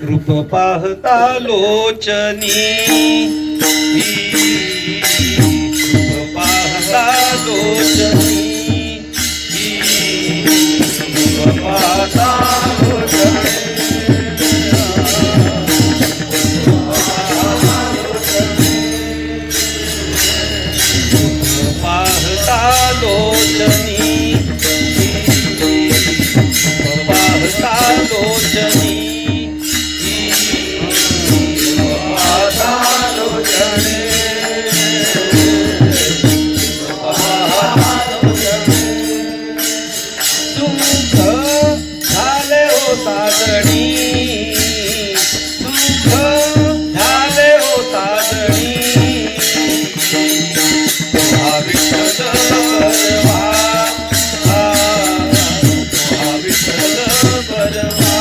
रूप पाहता लोचनी, रूप पाहता लोचनी, रूप पाहता लोचनी, रूप पाहता लोचनी, रूप पाहता लोचनी, साजणी सुख झाले हो साजणी, विठ्ठल बरवा, विठ्ठल बरवा,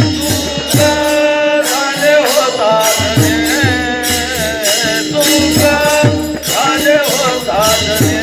सुख झाले हो साजणे, सुख झाले हो साजणे,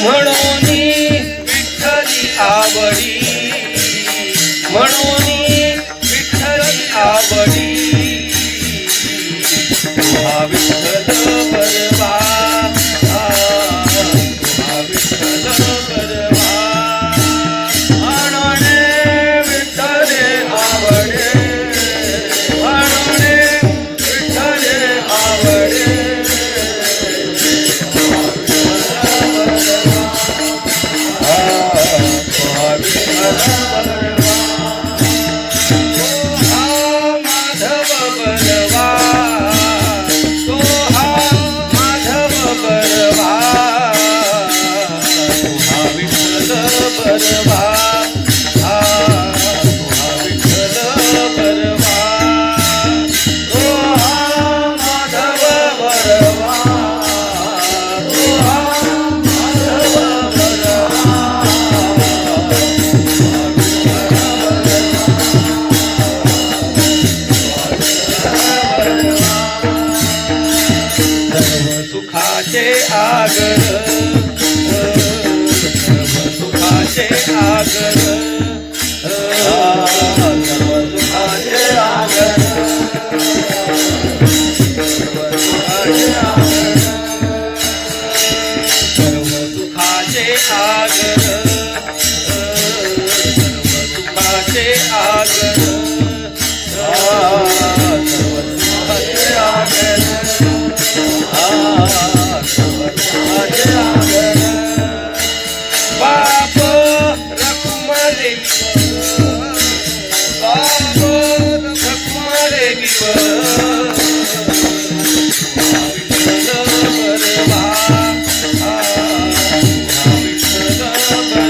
म्हणून विठ्ठली आवडी, म्हणून विठ्ठली आवडी, हा विठ्ठल बरवा, हा विठ्ठल बरवा, म्हणून विठ्ठले आवडे, म्हणून विठ्ठले आवडे, बरवा, विठ्ठल बरवा, तो हा माधव बरवा, तो हा माधव बरवा, सर्व सुखाचे आगर, सुखाचे आगर, सर्व सुखाचे आगर, सर्व सुखाचे आगर, सर्व सुखाचे आगर, सर्व सुखाचे आगर, सर्व सुखाचे आगर, बाप रखुमादेवीवर, बाप रखुमादेवीवर, विठ्ठल बरवा, विठ्ठल बरवा,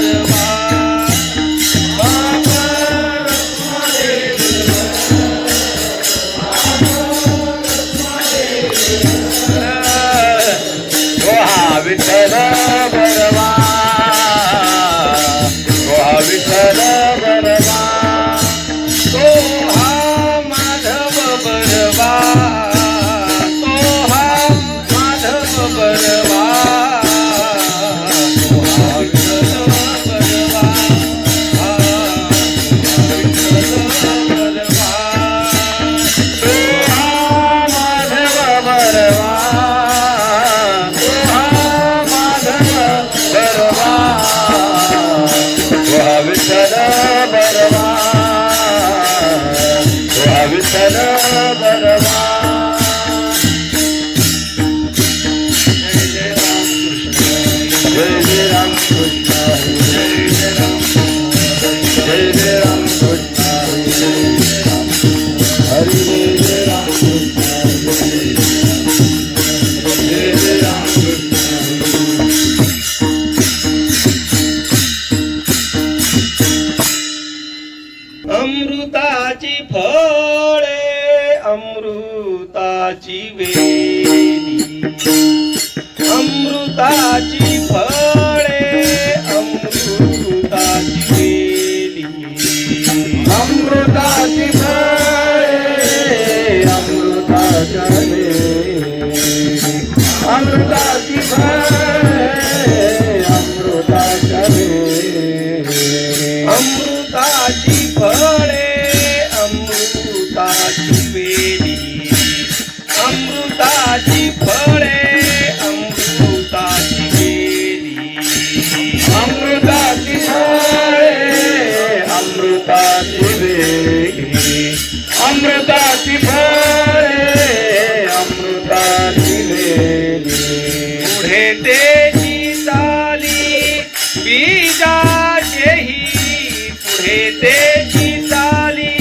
अमृताची वेली अमृताची फळे अमृताची वेली अमृताची फळे अमृताच्या वेली अमृताची फळे अमृताच्या वेली अमृताची फळे अमृताची वेली अमृताची फळे अमृताची वेली अमृताची फळे अमृताची वेली अमृताची फळे अमृताची वेली पुढे तेची चाली बीजाचेही पुढे तेची चाली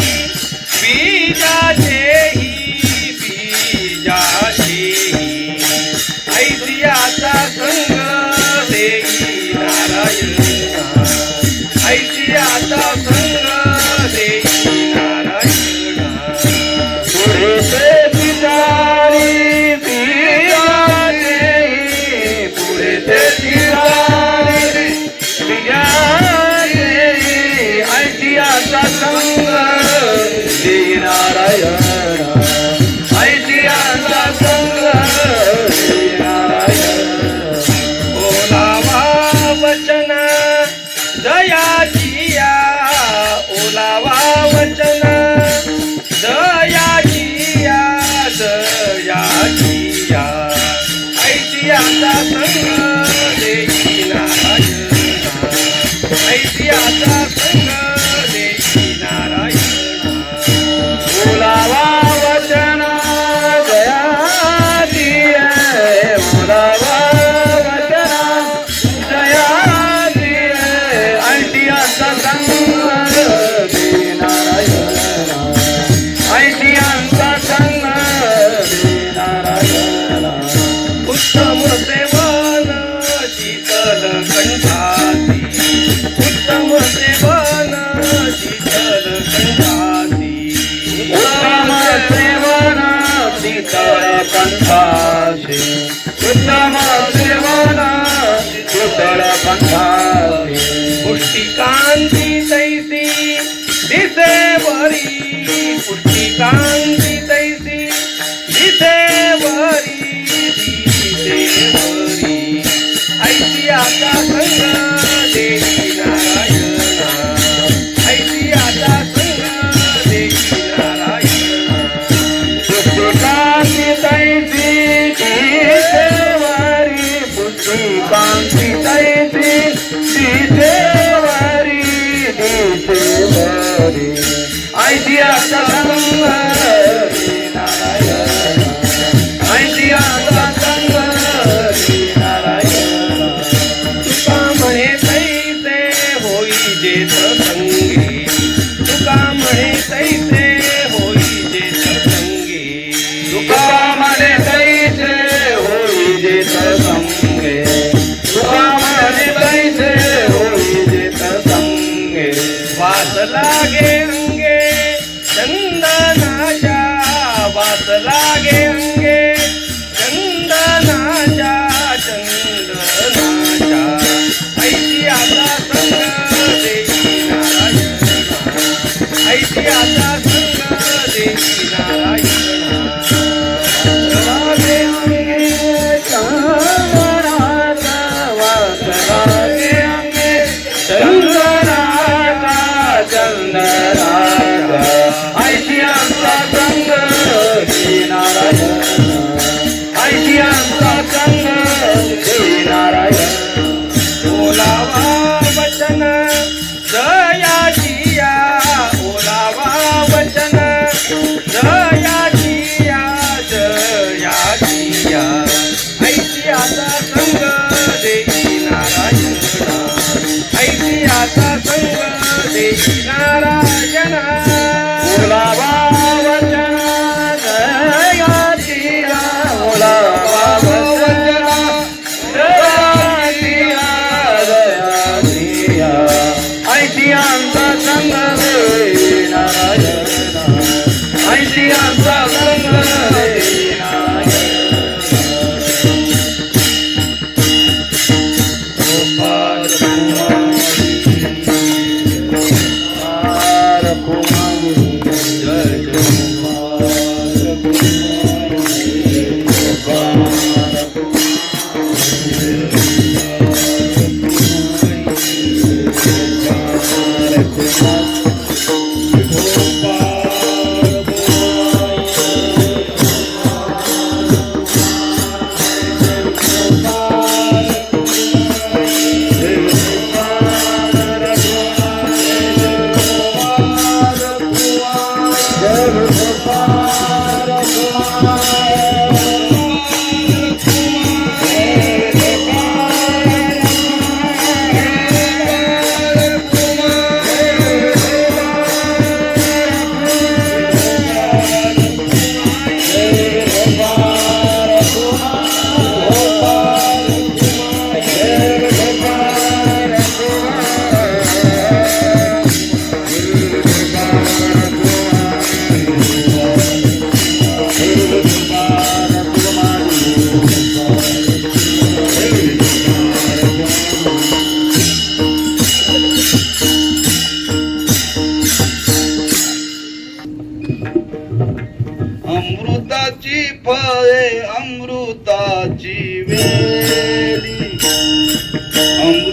बीजाचेही बीजाचेही ऐतिहाचा संग देई नारायणा ऐतिहाचा संग देई नारायणा पुढे ते बिचारी बिचारी पुढे ते बिचारी बिचारी ऐतिहाचा संग दे नारायण ऐतिहाचा संग दे नारायण ओलावा वचन दयाचिया ओलावा वचन दयाचिया दयाचिया ऐतिहाचा संग देई नारायणा ऐतिहाचा संग देई नारायणा बोलावा वचन दया दिए बोलावा वचन दया दिए ऐतिहाचा संग दे नारायण ऐतिहाचा संग दे नारायण उत्तम सेवन शीतल कंठाती उत्तम सेवन शीतल कंठाती उत्तम सेवन शीतळ पंथासी उत्तम सेवन शीतळ पंथासी पुष्टिकांती तैसी दिसे बरी पुष्टिकांती तैसी दिसे बरी दिसे बरी ऐतिहाचा संग देई नारायणा ऐतिहाचा संग देई नारायणा पुष्टिकांती तैसी दिसेवारी पुष्टिकांती तैसी दिसेवारी दिसेवारी ऐतिहाचा संग दे नारायण ऐतिहाचा संग दे नारायण तुका म्हणे तैसे होई जेत संगे तुका म्हणे तैसे होई जेत संगे तुका म्हणे तैसे होई जेत संगे तुका म्हणे तैसे होई जेत संगे वास लागे अंगे चंद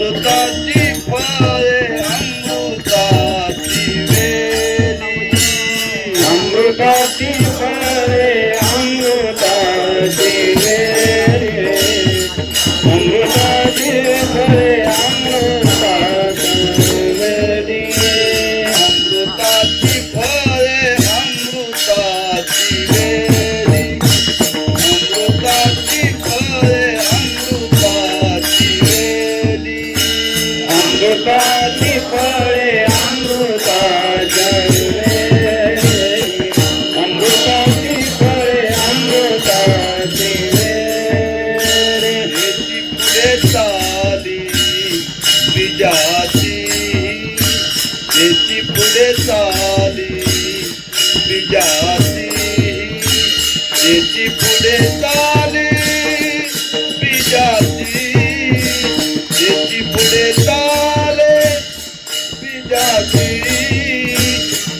अमृताची फळे अमृताची वेली अमृताची फळे अमृताची वेली अमृताची फळे अमृताची वेली अमृताची फळे अमृताची वेली अमृताची फळे अमृताची वेली अमृताची फळे अमृताची वेली अमृताची फळे अमृताची वेली त्याची पुढे चाली बीजाची त्याची पुढे चाली बीजाची त्याची पुढे चाली बीजाची त्याची पुढे चाले बीजाची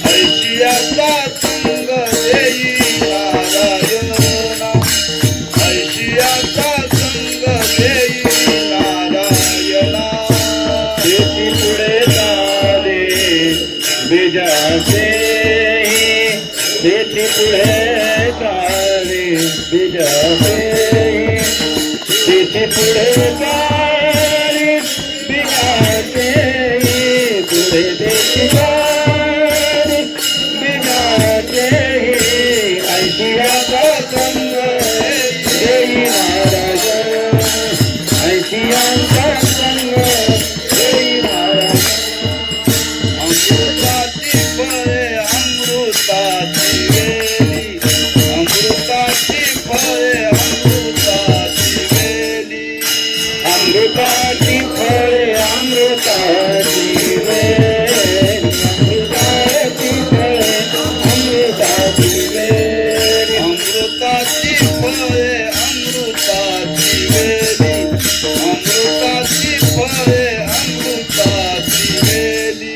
ऐशियाचा संग देई नारायणा ऐशियाचा संग देई नारायणा त्याची पुढे चाले बीजाचे त्याची पुढे चाले बीजाचे त्याची पुढे चाले बीजाचे पुढे त्याची चाले बीजाचे ऐशियाचा संग देई नारायण ऐशियांचा संग देई नारायण अमृताची फळे अमृताची वेली अमृताची फळे अमृताची वेली अमृताची फळे अमृताची वेली अमृताची फळे अमृताची वेली अमृताची फळे अमृताची वेली अमृताची फळे अमृताची वेली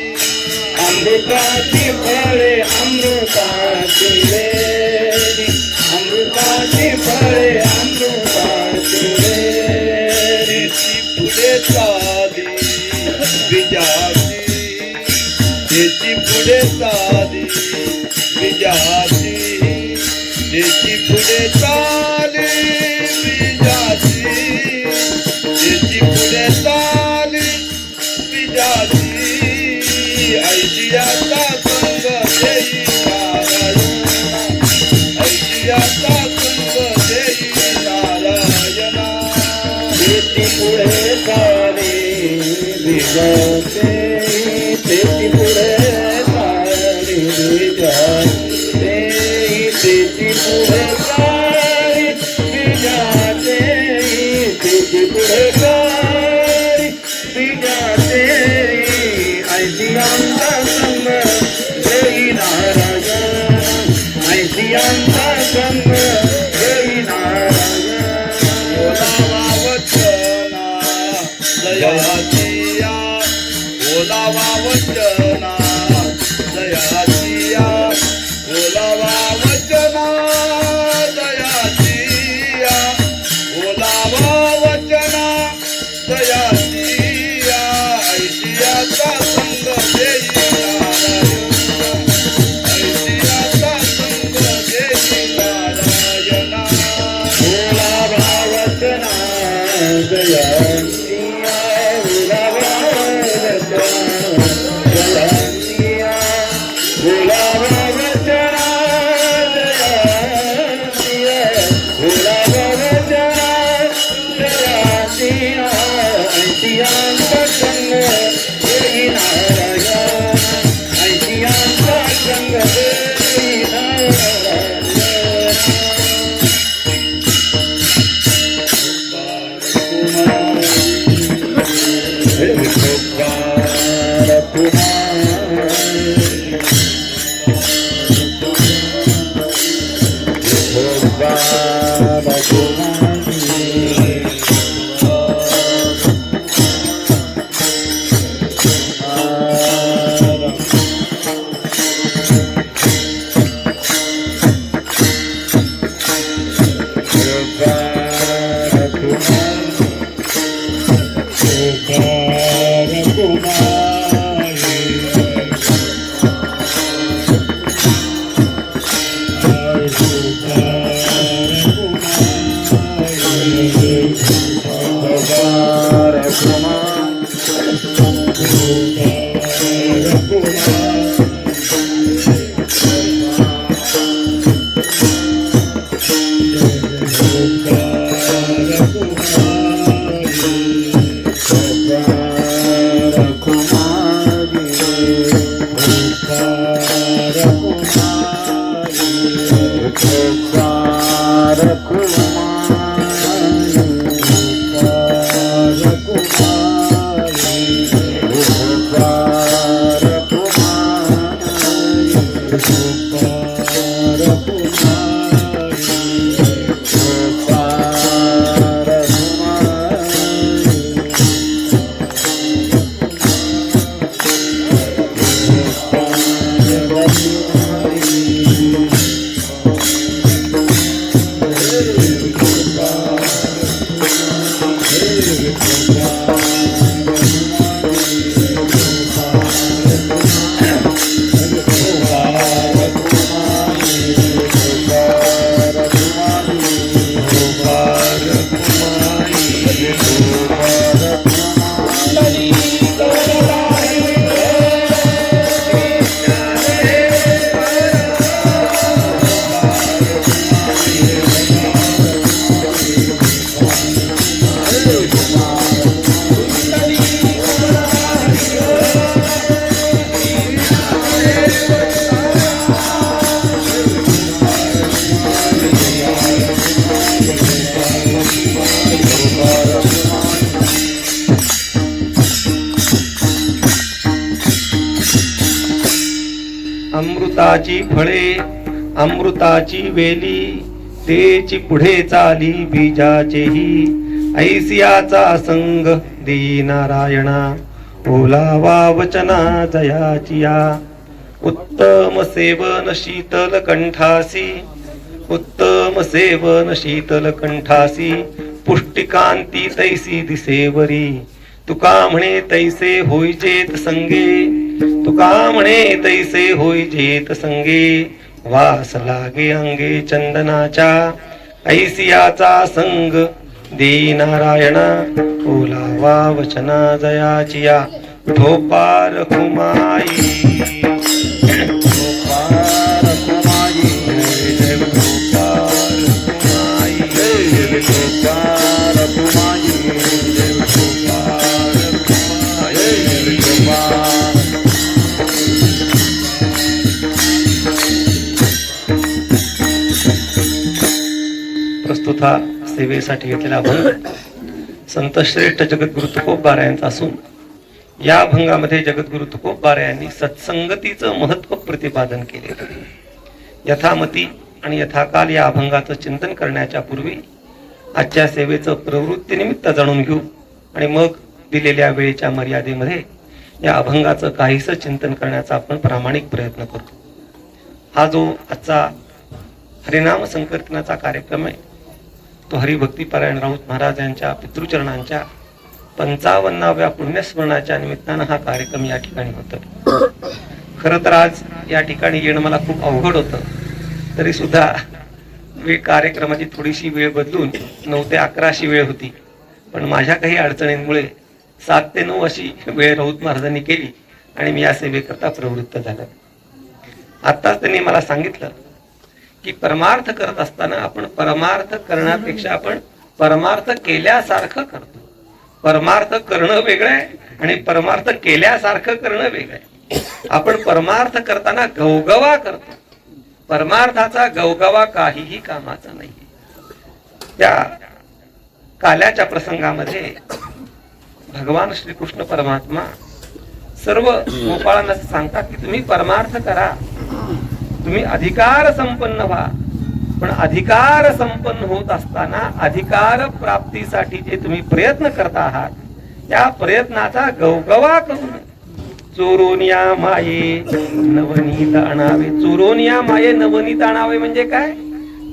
अमृताची फळे अमृताची वेली अमृताची फळे अमृताची वेली त्याची पुढे चाली बीजाची त्याची पुढे चाली बीजाची त्याची पुढे चाली बीजाची त्याची पुढे चाली बीजाची ऐशियाचा संग देई नारायणा ऐशियाचा संग देई नारायणा त्याची पुढे चाले बीजाचे त्याची पुढे चाले बीजाचे त्याची पुढे चाले बीजाचे त्याची पुढे चाले बीजाचे ऐशियांचा संग देई नारायण ऐशियांचा संग देई नारायण बोलावा वचना दयाचिया बोलावा वचना दयाचिया बोलावा वचना दयाचिया बोलावा वचना दयाचिया ऐशियाचा संग देई नारायणा ऐशियाचा संग देई नारायणा भोला भावचना जयंतिया भोला भावचना जयंतिया भोला भावचना जयंतिया भोला भावचना जयंतिया ऐशियांचा संग देई नारायण ऐशियांचा संग देई नारायण God. अमृताची फळे अमृताची वेली तेची पुढे चाली बीजाचेही ऐसियाचा संग दीनारायणा ओलावा वचना जयाचिया उत्तम सेवन शीतल कंठासी उत्तम सेवन शीतल कंठासी पुष्टिकांती तैसी दिसेवरी तुका म्हणे तैसे होईजेत संगे तुका म्हणे तैसे होईजेत संगे वास लागे अंगे चंदनाच्या ऐसियाचा संग दीनारायणा ओलावा वचना जयाचिया ढोपार कुमाई प्रस्तुत हा सेवेसाठी घेतलेला अभंग संत श्रेष्ठ जगद्गुरु तुकोबार यांचा असून या अभंगामध्ये जगद्गुरु तुकोबार यांनी सत्संगतीचं महत्व प्रतिपादन केले. यथामती आणि यथाकाल या अभंगाचं चिंतन करण्याच्या पूर्वी आजच्या सेवेचं प्रवृत्तीनिमित्त जाणून घेऊ आणि मग दिलेल्या वेळेच्या मर्यादेमध्ये या अभंगाचं काहीसं चिंतन करण्याचा आपण प्रामाणिक प्रयत्न करतो. हा जो आजचा हरिनाम संकीर्तनाचा कार्यक्रम आहे तो हरिभक्तीपरायण राऊत महाराज यांच्या पितृचरणांच्या 55व्या पुण्यस्मरणाच्या निमित्तानं हा कार्यक्रम या ठिकाणी होतो. खरं तर आज या ठिकाणी येणं मला खूप अवघड होतं, तरी सुद्धा कार्यक्रमाची थोडीशी वेळ बदलून 9 ते 11 अशी वेळ होती, पण माझ्या काही अडचणींमुळे 7 ते 9 अशी वेळ राऊत महाराजांनी केली आणि मी या सेवेकरता प्रवृत्त झालो. आत्ताच त्यांनी मला सांगितलं की परमार्थ करत असताना आपण परमार्थ करण्यापेक्षा आपण परमार्थ केल्यासारखं करतो. परमार्थ करणं वेगळं आहे आणि परमार्थ केल्यासारखं करणं वेगळं आहे. आपण परमार्थ करताना गवगवा करतो. परमार्थाचा गवगवा काहीही कामाचा नाही. त्या काल्याच्या प्रसंगामध्ये भगवान श्रीकृष्ण परमात्मा सर्व गोपाळांना सांगतात की तुम्ही परमार्थ करा, तुम्ही अधिकार संपन्न व्हा. पण अधिकार संपन्न होत असताना अधिकार प्राप्तीसाठी जे तुम्ही प्रयत्न करता आहात त्या प्रयत्नाचा गवगवा करून चोरोनिया माये नवनीत आणावे. चोरोनिया माये नवनीत आणावे म्हणजे काय?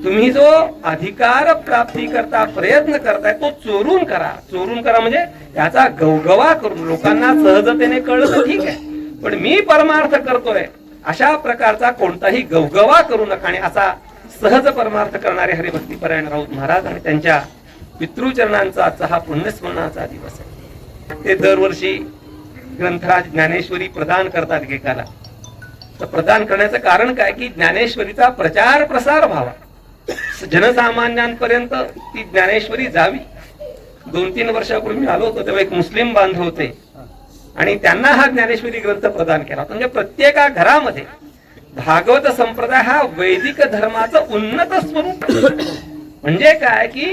तुम्ही जो अधिकार प्राप्ती करता प्रयत्न करताय तो चोरून करा. चोरून करा म्हणजे याचा गवगवा करून. लोकांना सहजतेने कळलं तर ठीक आहे, पण मी परमार्थ करतोय अशा प्रकारचा कोणताही गवगवा करू नका. आणि असा सहज परमार्थ करणारे हरिभक्तीपरायण राऊत महाराज आणि त्यांच्या पितृचरणांचा आजचा हा पुण्यस्मरणाचा दिवस आहे. ते दरवर्षी ग्रंथराज ज्ञानेश्वरी प्रदान करतात एकाला. तर प्रदान करण्याचं कारण काय की ज्ञानेश्वरीचा प्रचार प्रसार व्हावा, जनसामान्यांपर्यंत ती ज्ञानेश्वरी जावी. 2-3 वर्षापूर्वी मी आलो होतो तेव्हा एक मुस्लिम बांधव होते आणि त्यांना हा ज्ञानेश्वरी ग्रंथ प्रदान केला होता. म्हणजे प्रत्येका घरामध्ये भागवत संप्रदाय हा वैदिक धर्माचं उन्नत स्वरूप आहे. म्हणजे काय की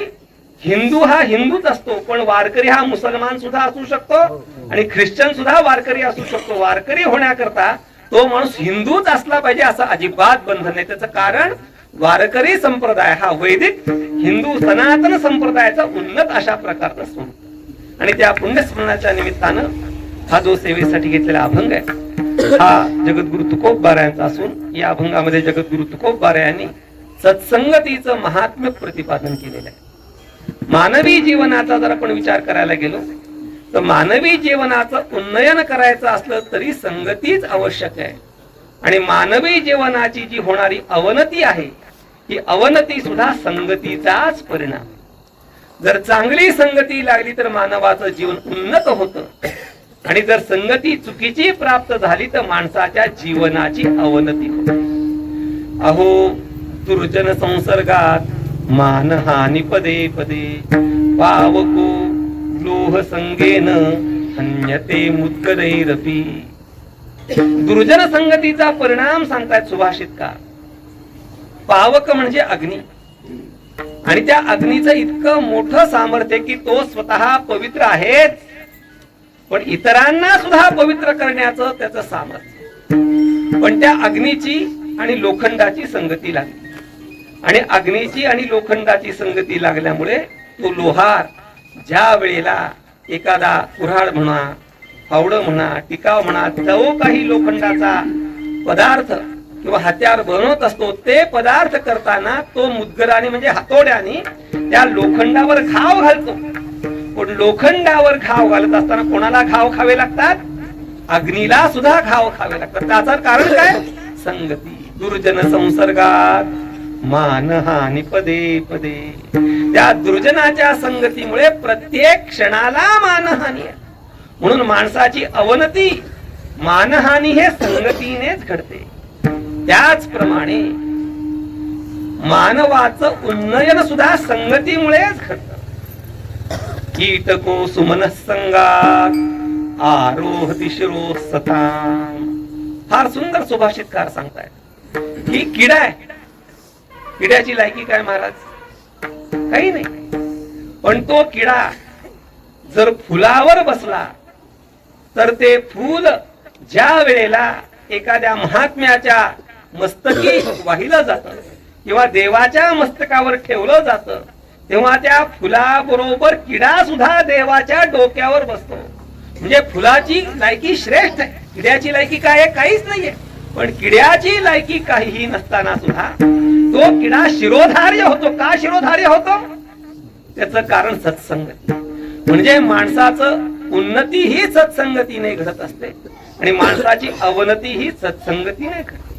हिंदू हा हिंदूच असतो, पण वारकरी हा मुसलमान सुद्धा असू शकतो आणि ख्रिश्चन सुद्धा वारकरी असू शकतो. वारकरी होण्याकरता तो माणूस हिंदूच असला पाहिजे असं अजिबात बंधन नाही. त्याचं कारण वारकरी संप्रदाय हा वैदिक हिंदू सनातन संप्रदायाचा उन्नत अशा प्रकारचा स्वरूप. आणि त्या पुण्यस्मरणाच्या निमित्तानं हा जो सेवेसाठी घेतलेला अभंग आहे हा जगद्गुरु तुकोबा यांचा असून या अभंगामध्ये जगद्गुरु तुकोबा यांनी सत्संगतीचं महात्म्य प्रतिपादन केलेलं आहे. मानवी जीवनाचा जर आपण विचार करायला गेलो तर मानवी जीवनाचं उन्नयन करायचं असलं तरी संगतीच आवश्यक आहे. आणि मानवी जीवनाची जी होणारी अवनती आहे ही अवनती सुद्धा संगतीचाच परिणाम. जर चांगली संगती लागली तर मानवाचं जीवन उन्नत होतं आणि जर संगती चुकीची प्राप्त झाली तर माणसाच्या जीवनाची अवनती होते. अहो दुर्जन संसर्गात मानहानी पदे पदे पावको लोह संगेन हन्यते मुद्गदैरपी. दुर्जन संगतीचा परिणाम सांगतायत सुभाषितकार. पावक म्हणजे अग्नी आणि त्या अग्नीचं इतकं मोठं सामर्थ्य की तो स्वतः पवित्र आहेच पण इतरांना सुद्धा पवित्र करण्याचं त्याचं सामर्थ्य. पण त्या अग्नीची आणि लोखंडाची संगती लागली आणि अग्नीची आणि लोखंडाची संगती लागल्यामुळे तो लोहार ज्या वेळेला एखादा कुऱ्हाड म्हणा, फावडं म्हणा, टिकाव म्हणा, जो काही लोखंडाचा पदार्थ किंवा हत्यार बनवत असतो ते पदार्थ करताना तो मुद्गराने म्हणजे हातोड्याने त्या लोखंडावर घाव घालतो. पण लोखंडावर घाव घालत असताना कोणाला घाव खावे लागतात? अग्नीला सुद्धा घाव खावे लागतात. त्याचं कारण काय? संगती. दुर्जन संसर्गात मानहानी पदे पदे. त्या दुर्जनाच्या संगतीमुळे प्रत्येक क्षणाला मानहानी आहे. म्हणून माणसाची अवनती मानहानी हे संगतीनेच घडते. त्याचप्रमाणे मानवाचं उन्नयन सुद्धा संगतीमुळेच घडतं. कीटको सुमनसंगात आरोहति शिरो सताम. फार सुंदर सुभाषितकार सांगतायत. ही किडा आहे. किड्याची लायकी काय महाराज? काही नाही. पण तो किडा जर फुलावर बसला तर ते फूल ज्या वेळेला एखाद्या महात्म्याच्या मस्तकी वाहिलं जातं किंवा देवाच्या मस्तकावर ठेवलं जातं तेव्हा त्या फुलाबरोबर किडा सुद्धा देवाच्या डोक्यावर बसतो. म्हणजे फुलाची लायकी श्रेष्ठ आहे. किड्याची लायकी काय आहे? काहीच नाहीये. पण किड्याची लायकी काहीही नसताना सुद्धा तो किडा शिरोधार्य होतो. का शिरोधार्य होतो? त्याचं कारण सत्संगती. म्हणजे माणसाचं उन्नती ही सत्संगतीने घडत असते आणि माणसाची अवनती ही सत्संगतीने घडते.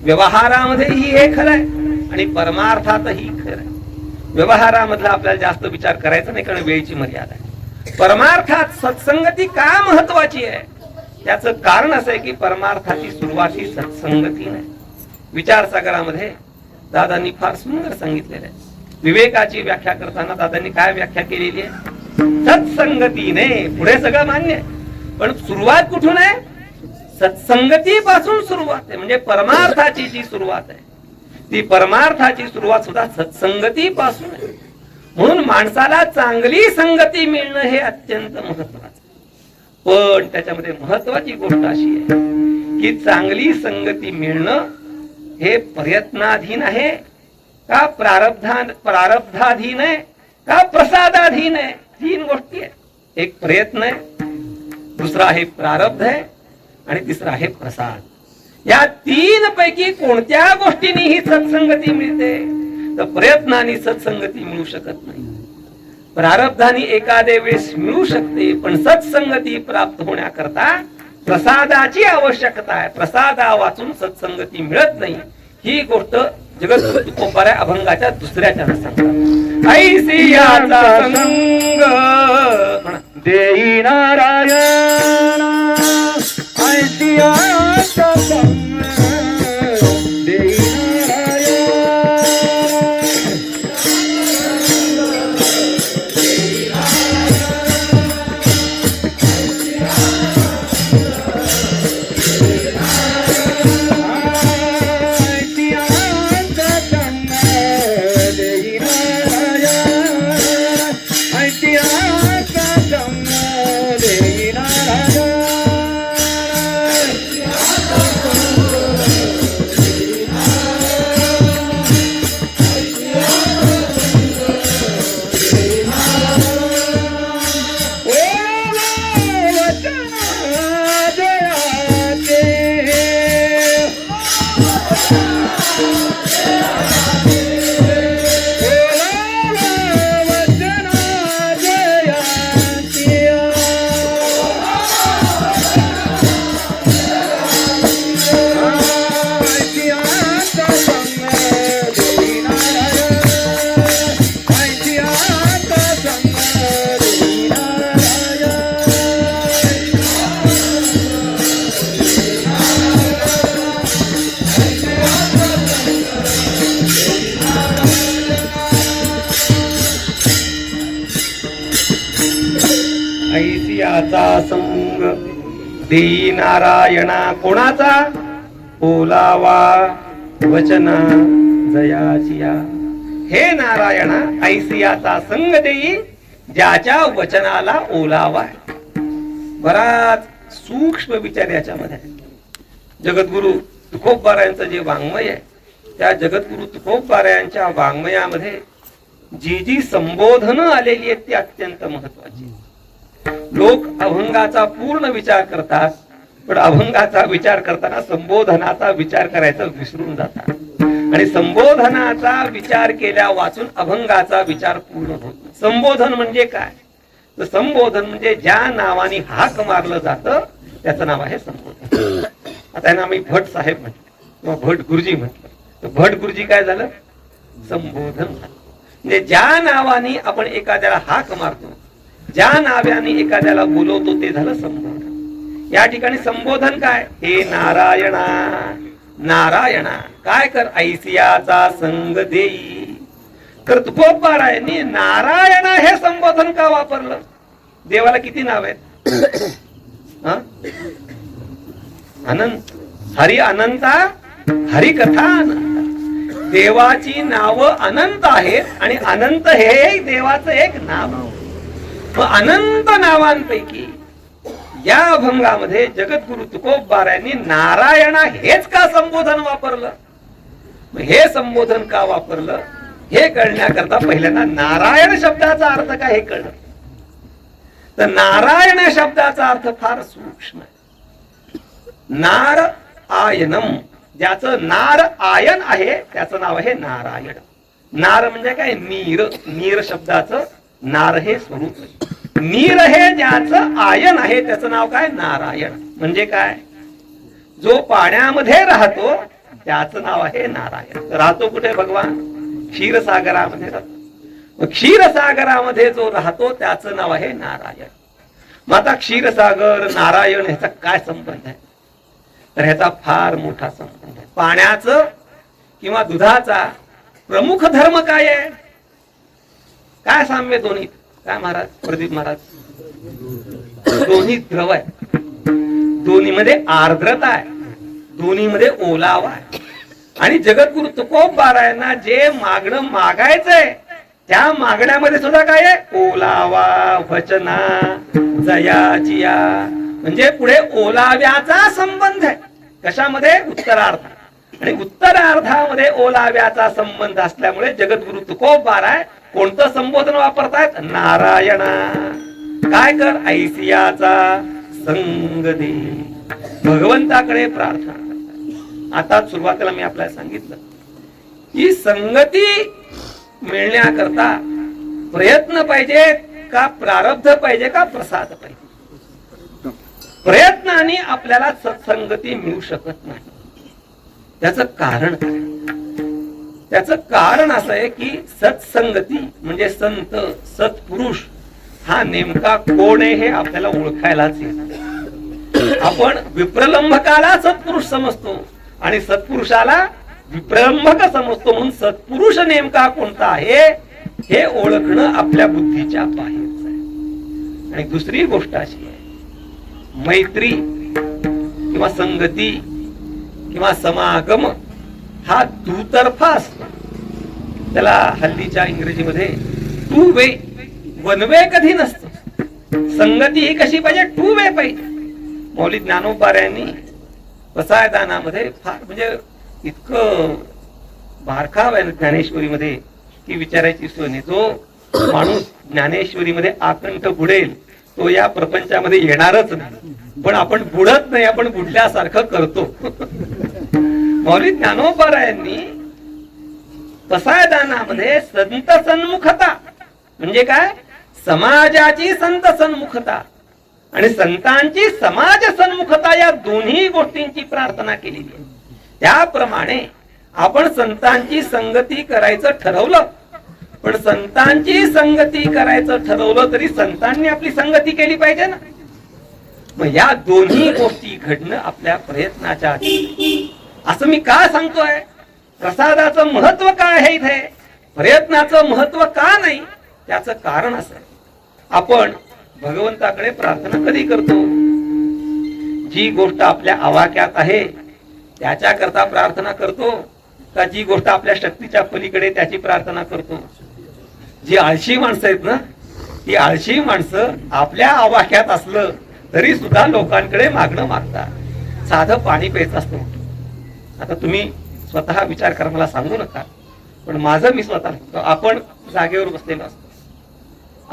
व्यवहारामध्येही हे खरं आहे आणि परमार्थातही खरं आहे. व्यवहारामधला आपल्याला जास्त विचार करायचा नाही कारण वेळेची मर्यादा आहे. परमार्थात सत्संगती का महत्वाची आहे? त्याचं कारण असं आहे की परमार्थाची सुरुवात ही सत्संगतीने. विचारसागरामध्ये दादांनी फार सुंदर सांगितलेलं आहे. विवेकाची व्याख्या करताना दादांनी काय व्याख्या केलेली आहे? सत्संगतीने. पुढे सगळं मान्य आहे पण सुरुवात कुठून आहे? सत्संगतीपासून सुरुवात आहे. म्हणजे परमार्थाची जी सुरुवात आहे ती परमार्थाची सुरुवात सुद्धा सत्संगतीपासून आहे. म्हणून माणसाला चांगली संगती मिळणं हे अत्यंत महत्वाचं. पण त्याच्यामध्ये महत्वाची गोष्ट अशी आहे की चांगली संगती मिळणं हे प्रयत्नाधीन आहे का प्रारब्धाधीन आहे का प्रसादाधीन आहे? 3 गोष्टी आहेत. एक प्रयत्न आहे, दुसरा आहे प्रारब्ध आहे आणि तिसरा आहे प्रसाद. या 3 पैकी कोणत्या गोष्टींनी ही सत्संगती मिळते? तर प्रयत्नाने सत्संगती मिळू शकत नाही. प्रारब्धाने एखाद्या वेळेस मिळू शकते पण सत्संगती प्राप्त होण्याकरता प्रसादाची आवश्यकता आहे. प्रसादा वाचून सत्संगती मिळत नाही. ही गोष्ट जगद्गुरु तुकोबा अभंगाच्या दुसऱ्या चरणात सांगतात. ऐसियाचा संग देई नारायण संग देई नारायणा कोणाचा ओलावा वचना जयाचिया हे नारायणा ऐसियाचा संग देई ज्याच्या वचनाला ओलावा आहे. बराच सूक्ष्म विचार याच्यामध्ये आहे. जगद्गुरु तुकोबारायांचं जे वाङ्मय आहे त्या जगद्गुरु तुकोबारायांच्या वाङ्मयामध्ये जी जी संबोधनं आलेली आहेत ती अत्यंत महत्वाची. लोक अभंगाचा पूर्ण विचार करतात पण अभंगाचा विचार करताना संबोधनाचा विचार करायचा विसरून जातात आणि संबोधनाचा विचार केल्या वाचून अभंगाचा विचार पूर्ण होत नाही. संबोधन म्हणजे काय तर संबोधन म्हणजे ज्या नावाने हाक मारलं जातं त्याचं नाव आहे संबोधन. आता यांना आम्ही भट साहेब म्हटलं किंवा भट गुरुजी म्हटलं तर भट गुरुजी काय झालं संबोधन झालं. म्हणजे ज्या नावाने आपण एखाद्याला हाक मारतो ज्या नावाने एखाद्याला बोलवतो ते झालं संबोधन. या ठिकाणी संबोधन काय हे नारायणा नारायणा काय कर ऐसियाचा संग देई. तर तुकोबारायांनी नारायणा हे संबोधन का वापरलं. देवाला किती नाव आहेत अनंत. हरी अनंता हरिकथा अनंत. देवाची नावं अनंत आहेत आणि अनंत हे देवाचं एक नाव. मग अनंत नावांपैकी या अभंगामध्ये जगद्गुरु तुकोबारायांनी नारायणा हेच का संबोधन वापरलं. हे संबोधन का वापरलं हे कळण्याकरता पहिल्यांदा नारायण शब्दाचा अर्थ काय हे कळलं. तर नारायण शब्दाचा अर्थ फार सूक्ष्म आहे. नार आयनम ज्याचं नार आयन आहे त्याचं नाव आहे नारायण. नार म्हणजे काय नीर. नीर शब्दाचं नार हे स्वरूप आहे. नीर हे ज्याचं आयन आहे त्याचं नाव काय नारायण. म्हणजे काय जो पाण्यामध्ये राहतो त्याचं नाव आहे नारायण. राहतो कुठे भगवान क्षीरसागरामध्ये राहतो. क्षीरसागरामध्ये जो राहतो त्याचं नाव आहे नारायण. मग आता क्षीरसागर नारायण ह्याचा काय संबंध आहे तर ह्याचा फार मोठा संबंध आहे. पाण्याचं किंवा दुधाचा प्रमुख धर्म काय आहे काय साम्य दोन्ही काय महाराज प्रदीप महाराज दोन्ही द्रव आहे. दोन्हीमध्ये आर्द्रता आहे दोन्हीमध्ये ओलावा आहे. आणि जगद्गुरु तुकोबारायांना जे मागणं मागायचंय त्या मागण्यामध्ये सुद्धा काय आहे ओलावा वचना जयाचिया. म्हणजे पुढे ओलाव्याचा संबंध आहे. कशामध्ये उत्तरार्ध. आणि उत्तरार्धामध्ये ओलाव्याचा संबंध असल्यामुळे जगद्गुरु तुकोबाराय कोणतं संबोधन वापरतायत नारायणा काय कर ऐसियाचा संग दे. भगवंताकडे प्रार्थना करतात. आता सुरुवातीला मी आपल्याला सांगितलं की संगती मिळण्याकरता प्रयत्न पाहिजे का प्रारब्ध पाहिजे का प्रसाद पाहिजे. प्रयत्नाने आपल्याला सत्संगती मिळू शकत नाही. त्याचं कारण काय त्याचं कारण असं आहे की सत्संगती म्हणजे संत सत्पुरुष हा नेमका कोण आहे हे आपल्याला ओळखायलाच येत. आपण विप्रलंबकाला सत्पुरुष समजतो आणि सत्पुरुषाला विप्रलंबक समजतो. म्हणून सत्पुरुष नेमका कोणता आहे हे ओळखणं आपल्या बुद्धीच्या बाहेरच आहे. आणि दुसरी गोष्ट अशी आहे मैत्री किंवा संगती किंवा समागम हा दुतर्फा असतो. त्याला हल्लीच्या इंग्रजीमध्ये टू वे वन वे कधी नसतं. संगती ही कशी पाहिजे टू वे पाहिजे. मौली ज्ञानोबारायांनी पसायदानामध्ये फार म्हणजे इतकं बारकाव आहे ज्ञानेश्वरीमध्ये की विचारायची सोय नाही. जो माणूस ज्ञानेश्वरीमध्ये आकंठ बुडेल तो या प्रपंचामध्ये येणारच नाही. पण आपण बुडत नाही आपण बुडल्यासारखं करतो. मौली ज्ञानोबारायांनी पसायदानामध्ये संत सन्मुखता म्हणजे काय समाजाची संत सन्मुखता आणि संतांची समाज सन्मुखता या दोन्ही गोष्टींची प्रार्थना केलेली आहे. त्याप्रमाणे आपण संतांची संगती करायचं ठरवलं पण संतांची संगती करायचं ठरवलं तरी संतांनी आपली संगती केली पाहिजे ना. मग या दोन्ही गोष्टी घडणं आपल्या प्रयत्नाच्या आधी. असं मी का सांगतोय प्रसादाचं महत्व काय आहे इथे प्रयत्नाचं महत्व का नाही त्याचं कारण असं आहे आपण भगवंताकडे प्रार्थना कधी करतो? जी गोष्ट आपल्या आवाक्यात आहे त्याच्या करता प्रार्थना करतो का जी गोष्ट आपल्या शक्तीच्या पलीकडे त्याची प्रार्थना करतो? जी आळशी माणसं आहेत ना, ती आळशी माणसं आपल्या आवाक्यात असलं तरी सुद्धा लोकांकडे मागणं मागतात. साधं पाणी प्यायचं असतं. आता तुम्ही स्वतः विचार करा, मला सांगू नका, पण माझं मी स्वतः सांगतो. आपण जागेवर बसलेलो असतो.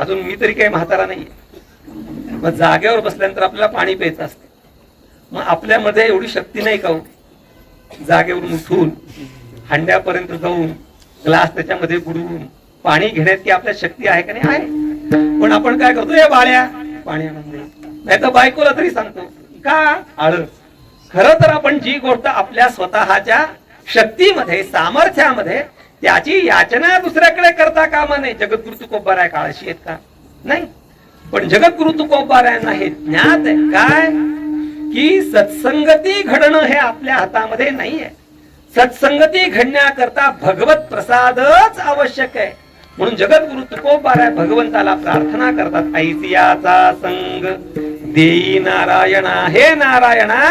अजून मी तरी काही म्हातारा नाहीये. मग जागेवर बसल्यानंतर आपल्याला पाणी प्यायचं असतं. मग आपल्यामध्ये एवढी शक्ती नाही का हो? जागेवरून उठून हांड्यापर्यंत जाऊन ग्लास त्याच्यामध्ये बुडवून पाणी घेण्यात की आपल्या शक्ती आहे का नाही? आहे. पण आपण काय करतो? हे बाळ्या पाणी आणून दे, नाही तर बायकोला तरी सांगतो का? आळस. खरं तर आपण जी गोष्ट आपल्या स्वतःच्या शक्तीमध्ये सामर्थ्यामध्ये त्याची याचना दुसऱ्याकडे करता कामा नये. जगद्गुरु तुकोबाराय काळाशी आहेत का? नाही. पण जगद्गुरु तुकोबारायांना हे ज्ञात आहे काय की सत्संगती घडणं हे आपल्या हातामध्ये नाहीये. सत्संगती घडण्याकरता भगवत प्रसादच आवश्यक आहे. म्हणून जगद्गुरु तुकोबाराय भगवंताला प्रार्थना करतात, ऐसियाचा संग देई नारायणा. हे नारायणा,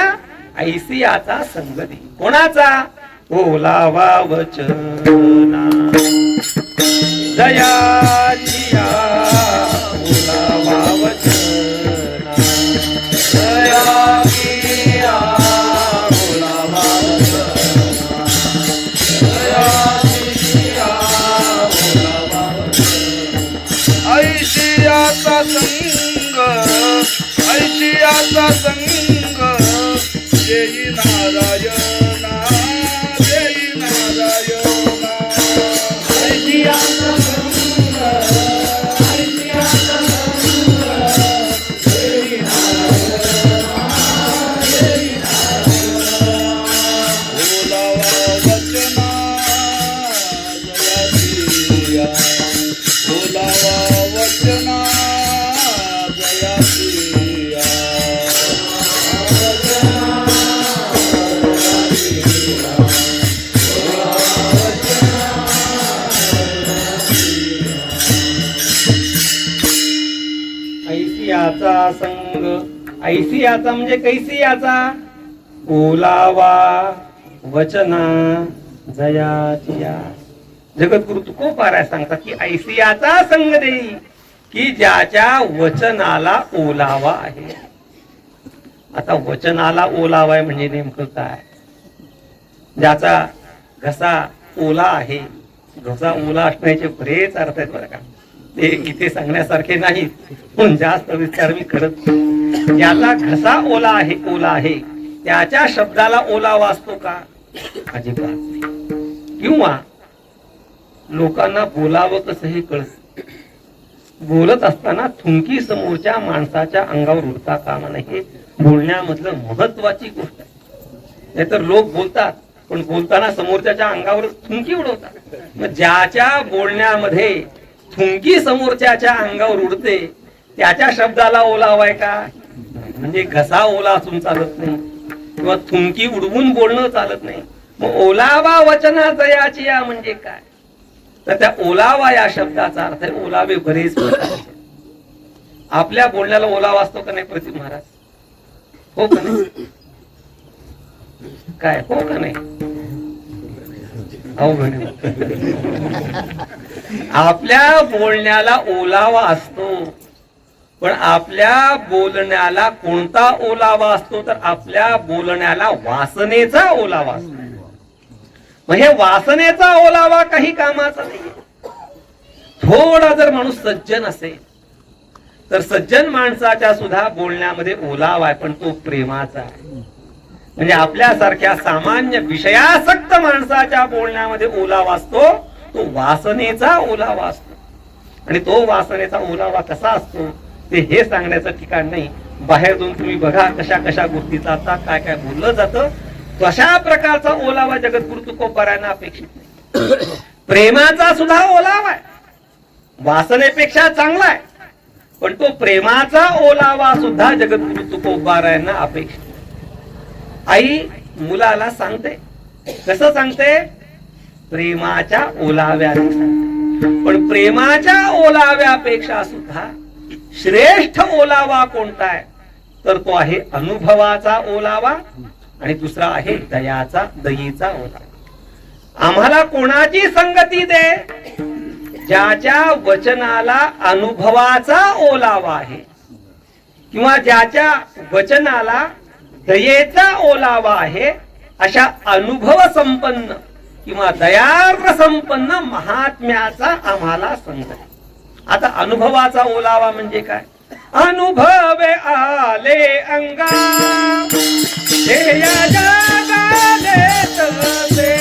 ऐसियाचा संग दे. कोणाचा? ओलावा वचना दयाचिया. ओलावा वचना दयाचिया. ओलावा वचना दयाचिया. ओलावा वचना. ऐशियाचा संग, ऐशियाचा संग देई नारायणा, देई नारायणा. ऐसियाचा संग, ऐसियाचा संग देई नारायणा, देई नारायणा. ओलावा वचना जयासिया, ओलावा वचना जयासिया. ऐसियाचा संग, ऐसियाचा म्हणजे कैसियाचा? ओलावा वचना जयाचिया. जगद्गुरु तुकोबाराय सांगतात की ऐसियाचा संग देई की ज्याच्या वचनाला ओलावा आहे. आता वचनाला ओलावा आहे म्हणजे नेमकं काय? ज्याचा घसा ओला आहे. घसा ओला असण्याचे बरेच अर्थ आहेत बरं का, ते इथे सांगण्यासारखे नाहीत, पण जास्त विस्तार मी करत नाही. ज्याचा घसा ओला आहे, ओला आहे, त्याच्या शब्दाला ओलावा असतो का? अजिबात नाही. किंवा लोकांना बोलावं कसं हे कळत. बोलत असताना थुंकी समोरच्या माणसाच्या अंगावर उडता कामा नये. हे बोलण्यामधलं महत्वाची गोष्ट आहे. नाहीतर लोक बोलतात पण बोलताना समोरच्याच्या अंगावर थुंकी उडवतात. मग ज्याच्या बोलण्यामध्ये थुंकी समोरच्याच्या अंगावर उडते त्याच्या शब्दाला ओलावाय का? म्हणजे घसा ओला असून चालत नाही किंवा थुंकी उडवून बोलणं चालत नाही. मग ओलावा वचना जयाचिया म्हणजे काय? तर त्या ओलावा या शब्दाचा अर्थ आहे ओलावे बरेच प्रकारचे. आपल्या बोलण्याला ओलावा असतो का नाही प्रतिम महाराज? हो का नाही? काय हो का नाही? आपल्या बोलण्याला ओलावा असतो, पण आपल्या बोलण्याला कोणता ओलावा असतो? तर आपल्या बोलण्याला वासनेचा ओलावा असतो. मग हे वासनेचा ओलावा काही कामाचा नाही. थोडा जर माणूस सज्जन असेल तर सज्जन माणसाच्या सुद्धा बोलण्यामध्ये ओलावा आहे, पण तो प्रेमाचा आहे. म्हणजे आपल्यासारख्या सामान्य विषयासक्त माणसाच्या बोलण्यामध्ये ओलावा असतो, तो वासनेचा ओलावा असतो. आणि तो वासनेचा ओलावा कसा असतो ते हे सांगण्याचं ठिकाण नाही. बाहेर जाऊन तुम्ही बघा कशा कशा गोष्टीचा आता काय काय बोललं जातं. तशा प्रकारचा ओलावा जगद्गुरु तुकोबारायांना अपेक्षित नाही. प्रेमाचा सुद्धा ओलावा आहे, वासनेपेक्षा चांगला आहे, पण तो प्रेमाचा ओलावा सुद्धा जगद्गुरु तुकोबारायांना अपेक्षित. आई मुलाला सांगते, कसं सांगते? प्रेमाच्या ओलाव्याने सांगते. पण प्रेमाच्या ओलाव्यापेक्षा सुद्धा श्रेष्ठ ओलावा कोणता आहे तर तो आहे अनुभवाचा ओलावा आणि दुसरा आहे दयेचा ओलावा. आम्हाला कोणाची संगती दे ज्याच्या वचनाला अनुभवाचा ओलावा आहे किंवा ज्याच्या वचनाला दयेचा ओलावा आहे, अशा अनुभव संपन्न किंवा दयार्द्र संपन्न महात्म्याचा आम्हाला संगती. आता अनुभवाचा ओलावा म्हणजे काय? अनुभवे आले अंगा ते या जगा देत असे,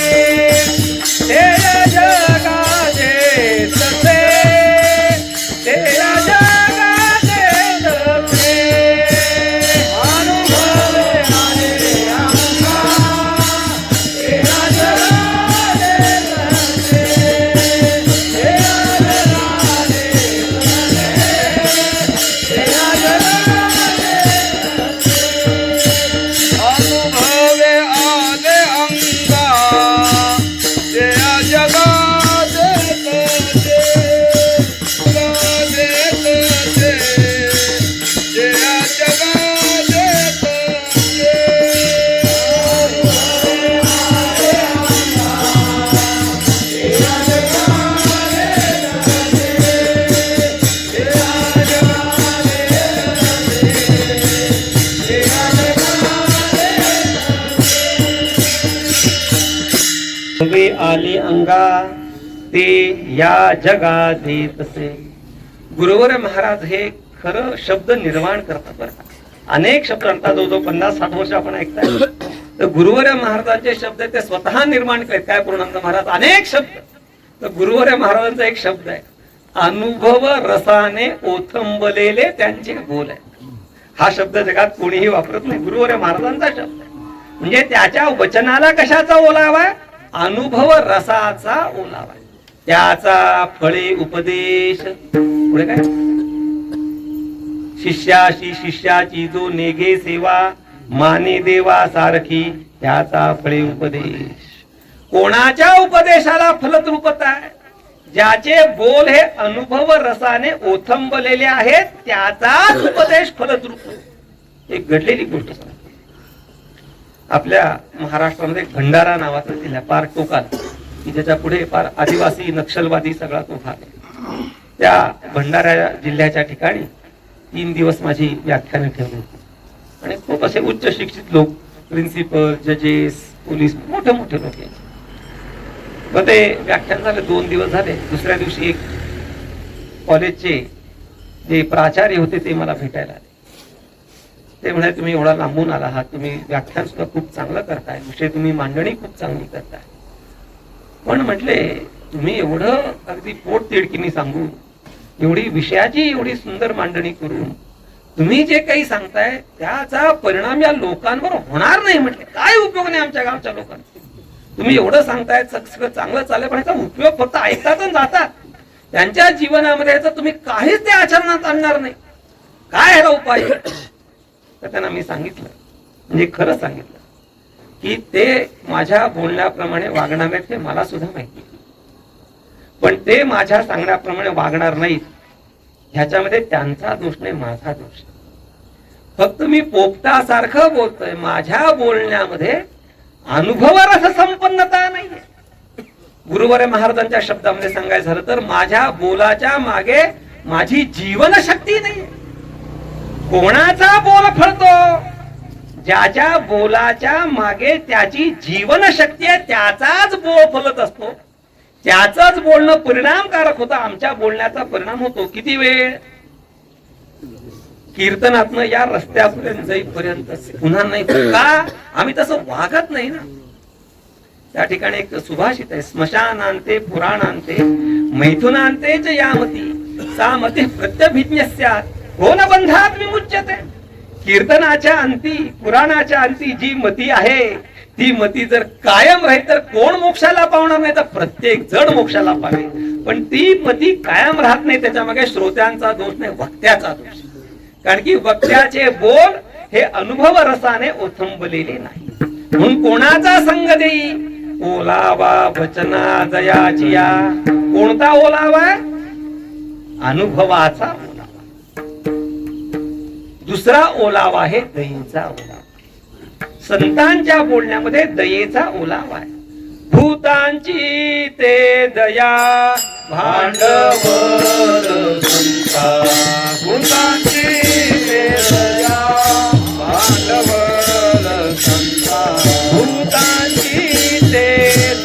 ते या जगा देत असे, ते या जगा देत असे. अनुभवे आले अंगा ते या जगा देत असे, ते या जगा देत अनुभवे आले अंगा ते जगा देत असे, देत असे, ते जगा देत असे. हवे आले अंगा ते या जगा देत असे. गुरुवर महाराज हे खरं शब्द निर्माण करतात बरं का. अनेक शब्द म्हणतात, जो 50-60 वर्ष आपण ऐकताय तर गुरुवर महाराजांचे शब्द ते स्वतः निर्माण करत. काय पूर्णानंद महाराज अनेक शब्द, तर गुरुवर महाराजांचा एक शब्द आहे, अनुभव रसाने ओथंबलेले त्यांचे बोल आहे. हा शब्द जगात कोणीही वापरत नाही, गुरुवर महाराजांचा शब्द आहे. म्हणजे त्याच्या वचनाला कशाचा ओलावा आहे? अनुभव रसाचा ओलावा. त्याचा फळे उपदेश. पुढे काय? शिष्याशी शिष्याची जो नेगे सेवा, माने देवा सारखी त्याचा फळे उपदेश. कोणाच्या उपदेशाला फलद्रुपता आहे? ज्याचे बोल हे अनुभव रसाने ओथंबलेले आहेत त्याचाच उपदेश फलद्रुप. एक घडलेली गोष्ट सांग. आपल्या महाराष्ट्रामध्ये भंडारा नावाचा जिल्हा पार टोकाला, की ज्याच्या पुढे पार आदिवासी नक्षलवादी सगळा तो भाग आहे. त्या भंडारा जिल्ह्याच्या ठिकाणी 3 दिवस माझी व्याख्यानं ठेवली होती आणि खूप असे उच्च शिक्षित लोक, प्रिन्सिपल, जजेस, पोलीस, मोठे मोठे लोक यायचे. मग ते व्याख्यान झाले, 2 दिवस झाले. दुसऱ्या दिवशी एक कॉलेजचे जे प्राचार्य होते ते मला भेटायला आले. ते म्हणाले, तुम्ही एवढा लांबून आला आहात, तुम्ही व्याख्यान सुद्धा खूप चांगलं करताय, विषय तुम्ही मांडणी खूप चांगली करताय, पण म्हटले तुम्ही एवढं अगदी पोट तिडकीने सांगून, एवढी विषयाची एवढी सुंदर मांडणी करून तुम्ही जे काही सांगताय त्याचा परिणाम या लोकांवर होणार नाही. म्हटले काय उपयोग नाही आमच्या गावच्या लोकांचा. तुम्ही एवढं सांगताय सगळं चांगलं चाललंय, पण याचा उपयोग फक्त ऐकतात आणि जातात. त्यांच्या जीवनामध्ये याचा तुम्ही काहीच ते आचरणात आणणार नाही. काय ह्याला उपाय? तर त्यांना मी सांगितलं, म्हणजे खरं सांगितलं, की ते माझ्या बोलण्याप्रमाणे वागणार नाहीत हे मला सुद्धा माहिती, पण ते माझ्या सांगण्याप्रमाणे वागणार नाहीत ह्याच्यामध्ये त्यांचा दोष नाही, माझा दोष. फक्त मी पोपटासारखं बोलतोय, माझ्या बोलण्यामध्ये अनुभवावर असं संपन्नता नाहीये. गुरुवर महाराजांच्या शब्दामध्ये सांगायचं झालं तर माझ्या बोलाच्या मागे माझी जीवनशक्ती नाहीये. कोणाचा बोल फळतो? ज्याच्या बोलाच्या मागे त्याची जीवनशक्ती आहे त्याचाच बोल फलत असतो, त्याचंच बोलणं परिणामकारक होतं. आमच्या बोलण्याचा परिणाम होतो किती वेळ? कीर्तनातनं या रस्त्यापर्यंत जाईपर्यंत पुन्हा नाही. का? आम्ही तसं वागत नाही ना. त्या ठिकाणी एक सुभाषित आहे, स्मशानांते पुराणांते मैथुनांते च यामती सामती प्रत्यभिज्ञस्यात् कोण बंधात विमुच्यते. कीर्तनाच्या अंती, पुराणाच्या अंती जी मती आहे ती मती जर कायम राहील तर कोण मोक्षाला पावणार नाही, तर प्रत्येक जण मोक्षाला पावेल. पण ती मती कायम राहत नाही, त्याच्या मागे श्रोत्यांचा दोष नाही, वक्त्याचा दोष. कारण की वक्त्याचे बोल हे अनुभव रसाने ओथंबलेले नाही. म्हणून कोणाचा संग देई? ओलावा वचना जयाचिया. कोणता ओलावा? अनुभवाचा ओलावा. दुसरा ओलावा आहे दयेचा ओलावा. संतांच्या बोलण्यामध्ये दयेचा ओलावा आहे. भूतांची ते दया भांडवल संता, भूतांची ते दया भांडवल संता, भूतांची ते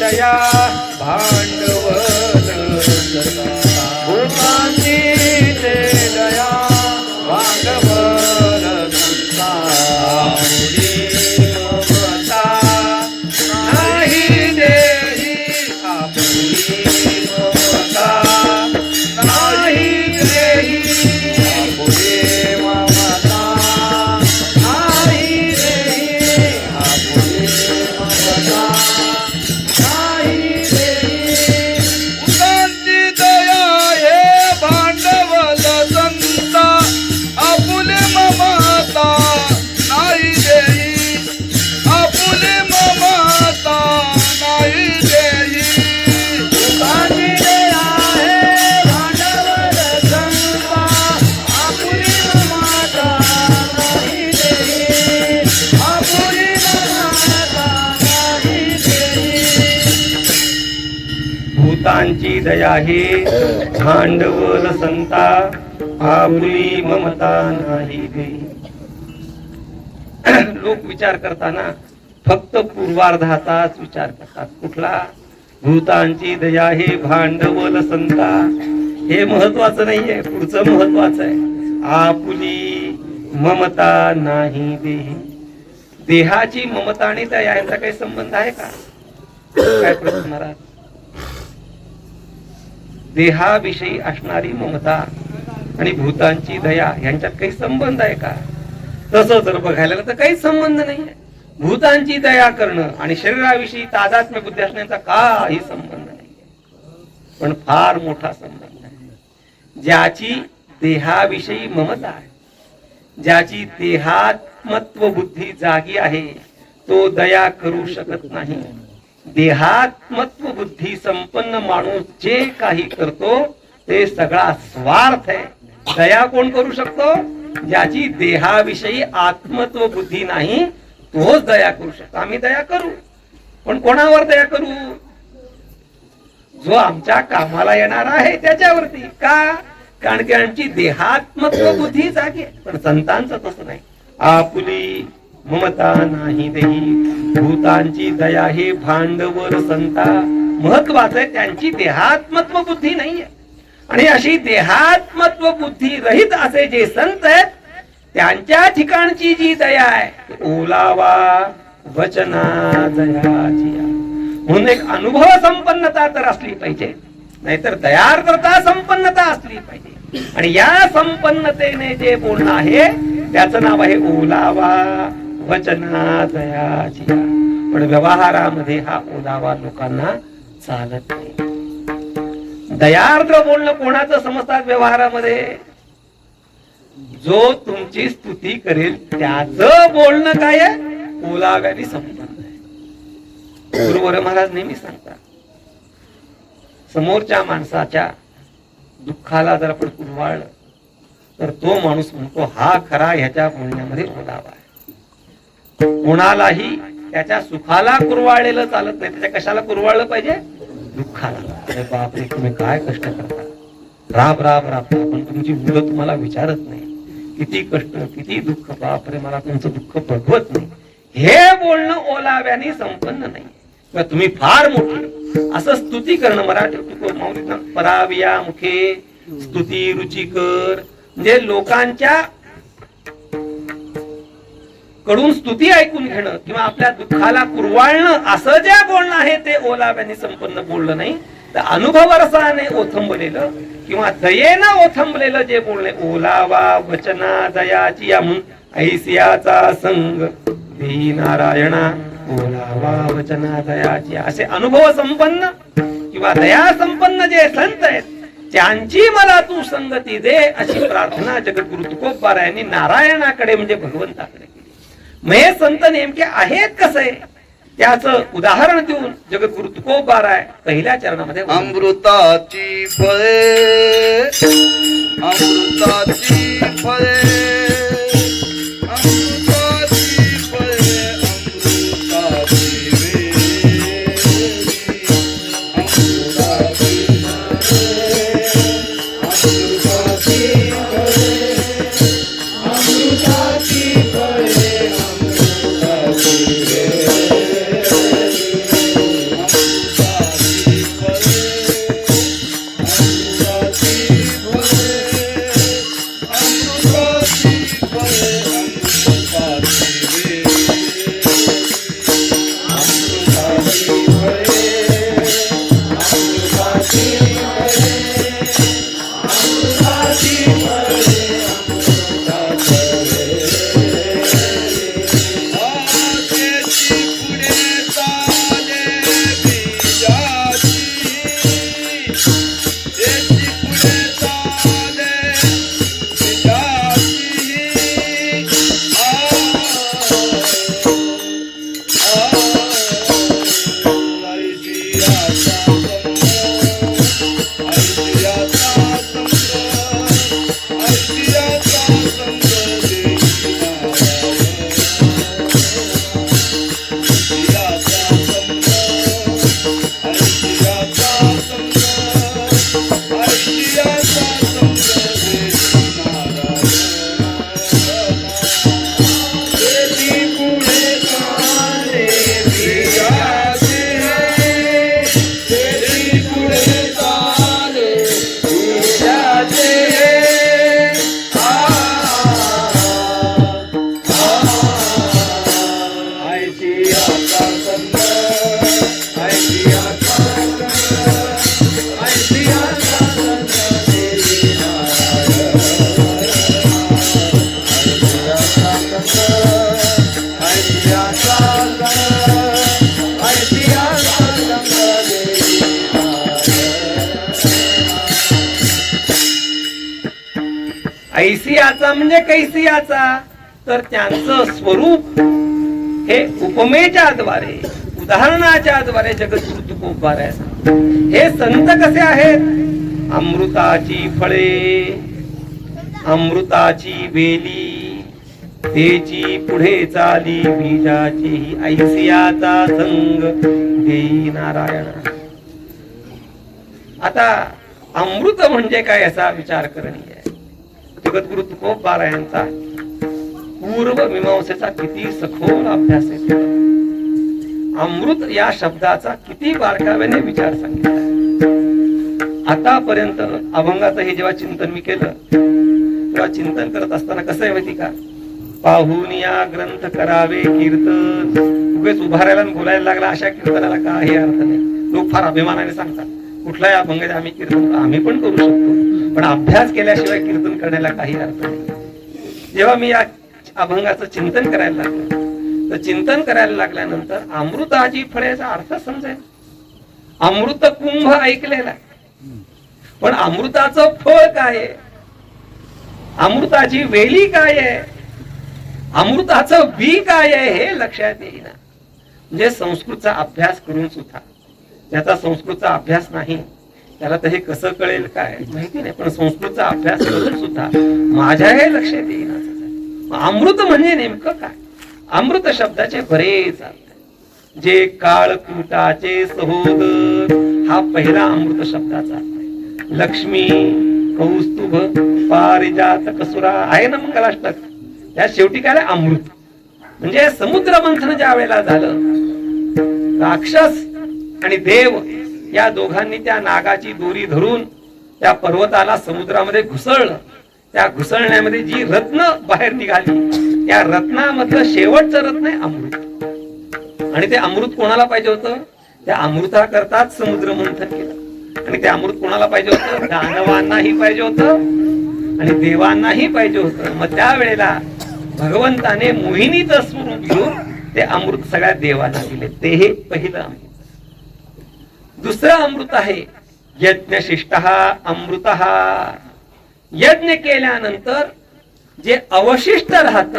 दया भांडवल संता, भूतांची ते दया भांडवल संता. नाही देही आपुली ममता, नाही देही आपुले ममता, नाही देही आपुले ममता, नाही देही. भूतांची दया हे भांडवल संता, आपुले ममता नाही देई, आपुले ममता नाही देई. भूतांची दया हे भांडवल संता, आपुली ममता नाही देही, आपुली ममता नाही देही. भूतांची दया हे भांडवल संता, आपुली ममता नाही देई. लोक विचार करताना फक्त पूर्वार्धाचाच विचार करतात. कुठला? भूतांची दया हे भांडवल संता, हे महत्वाचं नाहीये, पुढचं महत्वाचं आहे. आपुली ममता नाही देही. देहाची ममता आणि दया यांचा काही संबंध आहे का? काय प्रश्न महाराज? देहाविषयी असणारी ममता आणि भूतांची दया यांच्यात काही संबंध आहे का? तसं जर बघायला गेलं तर काही संबंध नाहीये. भूतांची दया करणं आणि शरीराविषयी तादात्म्य बुद्धी असण्याचा काही संबंध नाही, पण फार मोठा संबंध आहे. ज्याची देहाविषयी ममता आहे, ज्याची देहात्मत्व बुद्धी जागी आहे, तो दया करू शकत नाही. देहात्मत्व बुद्धी संपन्न माणूस जे काही करतो ते सगळा स्वार्थ आहे. दया कोण करू शकतो? ज्याची देहाविषयी आत्मत्व बुद्धी नाही, तोच दया करू शकतो. आम्ही दया करू, पण कोणावर दया करू? जो आमच्या कामाला येणार आहे त्याच्यावरती. का? कारण की आमची देहात्मत्व बुद्धी जागे. पण संतांचं तसं नाही. आपुली ममता नाही देही, भूतांची दया हे भांडवल संता. महत्वाचं आहे त्यांची देहात्मत्व बुद्धी नाहीये. आणि अशी देहात्मत्व बुद्धी रहित असे जे संत आहेत त्यांच्या ठिकाणची जी दया आहे, ओलावा वचना दयाची. म्हणून एक अनुभव संपन्नता तर असली पाहिजे, नाहीतर दयार्द्रता संपन्नता असली पाहिजे. आणि या संपन्नतेने जे बोलणं आहे त्याचं नाव आहे ओलावा वचना दयाची. पण व्यवहारामध्ये हा ओलावा लोकांना चालत नाही. दयार्द्र बोलणं कोणाचं समजतात व्यवहारामध्ये? जो तुमची स्तुती करेल त्याचं बोलणं काय आहे? ओलाव्याने संपन्न आहे. गुरुवर महाराज नेहमी सांगतात, समोरच्या माणसाच्या दुःखाला जर आपण कुरवाळलं तर तो माणूस म्हणतो हा खरा ह्याच्या बोलण्यामध्ये ओलावा आहे. कोणालाही त्याच्या सुखाला कुरवाळलेलं चालत नाही. त्याच्या कशाला कुरवाळलं पाहिजे? दुःखाला. अरे बापरे, तुम्ही काय कष्ट करता, राब राब राबता, पण तुमची मुलं तुम्हाला विचारत नाही. किती कष्ट, किती दुःख, बापरे मला तुमचं दुःख बघवत नाही. हे बोलणं ओलाव्याने संपन्न नाही. तुम्ही फार मोठे असं स्तुती करणं. मराठी पराविया मुखे स्तुती रुचिकर, म्हणजे लोकांच्या कडून स्तुती ऐकून घेणं किंवा आपल्या दुःखाला कुरवाळणं असं जे बोलणं आहे ते ओलाव्याने संपन्न बोलणं नाही, तर अनुभवरसाने ओथंबलेलं किंवा दयेनं ओथंबलेलं जे बोलणे ओलावा वचना दयाची. या म्हणून ऐसियाचा संग देई नारायणा ओलावा वचना दयाची. असे अनुभव संपन्न किंवा दया संपन्न जे संत आहेत त्यांची मला तू संगती दे, अशी प्रार्थना जगद्गुरु तुकोबारायांनी नारायणाकडे म्हणजे भगवंताकडे केली. मग हे संत नेमके आहेत कसे त्याचं उदाहरण देऊन जगद्गुरु तुकोबाराय पहिल्या चरणामध्ये अमृताची फळे, अमृताची फळे ऐसियाचा म्हणजे कैसियाचा, तर त्यांचं स्वरूप हे उपमेच्या द्वारे, उदाहरणाच्या द्वारे जगद्गुरु तुकोबाराय सांगतात. हे संत कसे आहेत? अमृताची फळे, अमृताची वेली, तेची पुढे चाली बीजाची, ऐसियाचा संग देई नारायण. आता अमृत म्हणजे काय याचा विचार करणीय आहे. जगद्गुरु तुकोबारायांचा पूर्व मीमांसेचा किती सखोल अभ्यास आहे. अमृत या शब्दाचा किती बारकाव्याने विचार सांगितला. आतापर्यंत अभंगाचं हे जेव्हा चिंतन मी केलं तेव्हा चिंतन करत असताना कसं आहे माहिती का, पाहून या ग्रंथ करावे कीर्तन, उगेच उभारायला आणि बोलायला लागला अशा कीर्तनाला काही अर्थ नाही. लोक फार अभिमानाने सांगतात कुठल्याही अभंगात आम्ही कीर्तन, आम्ही पण करू शकतो, पण अभ्यास केल्याशिवाय कीर्तन करण्याला काही अर्थ नाही. जेव्हा मी या अभंगाचं चिंतन करायला लागलो, तर चिंतन करायला लागल्यानंतर अमृताची फळेचा अर्थ समजेल. अमृत कुंभ ऐकलेला, पण अमृताचं फळ काय आहे, अमृताची वेली काय आहे, अमृताचं बी काय आहे हे लक्षात येईना. म्हणजे संस्कृतचा अभ्यास करून सुद्धा, त्याचा संस्कृतचा अभ्यास नाही, त्याला तर हे कसं कळेल काय माहिती नाही, पण संस्कृतचा अभ्यास करून सुद्धा माझ्या हे लक्षात येईना. अमृत म्हणजे नेमकं काय? अमृत शब्दाचे बरेच अर्थ. जे काळकूटाचे सहोदर हा पहिला अमृत शब्दाचा अर्थ आहे. लक्ष्मी, कौस्तुभ, पारिजात, कसुरा आहे ना मंगलाष्टक, त्या शेवटी काय अमृत. म्हणजे समुद्र मंथन ज्या वेळेला झालं, राक्षस आणि देव या दोघांनी त्या नागाची दोरी धरून त्या पर्वताला समुद्रामध्ये घुसळलं. त्या घुसळण्यामध्ये जी रत्न बाहेर निघाली, त्या रत्नामधलं शेवटचं रत्न आहे अमृत. आणि ते अमृत कोणाला पाहिजे होतं? त्या अमृताकरताच समुद्र मंथन केलं. आणि ते अमृत कोणाला पाहिजे होतं? दानवांनाही पाहिजे होतं आणि देवांनाही पाहिजे होतं. मग त्यावेळेला भगवंताने मोहिनीचं स्वरूप घेऊन ते अमृत सगळ्या देवांना दिले. ते हे पहिलं अमृत. दुसरं अमृत आहे यज्ञशिष्ट अमृत. यज्ञ केल्यानंतर जे अवशिष्ट राहत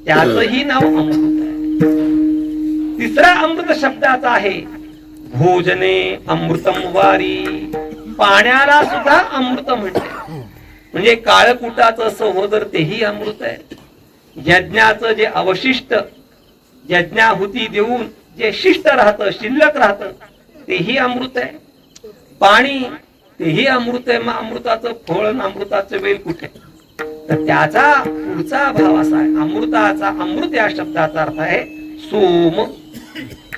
त्याचंही नाव अमृत आहे. तिसरा अमृत शब्दाचा आहे भोजने अमृतम वारी. पाण्याला सुद्धा अमृत म्हणते. म्हणजे काळकुटाचं सहोदर तेही अमृत आहे. यज्ञाचं जे अवशिष्ट, यज्ञाहुती देऊन जे शिष्ट राहतं, शिल्लक राहतं, तेही अमृत आहे. पाणी तेही अमृत आहे. मग अमृताचं फळ आणि अमृताचं वेल कुठे? तर त्याचा पुढचा भाव असा आहे. अमृताचा, अमृत या शब्दाचा अर्थ आहे सोम.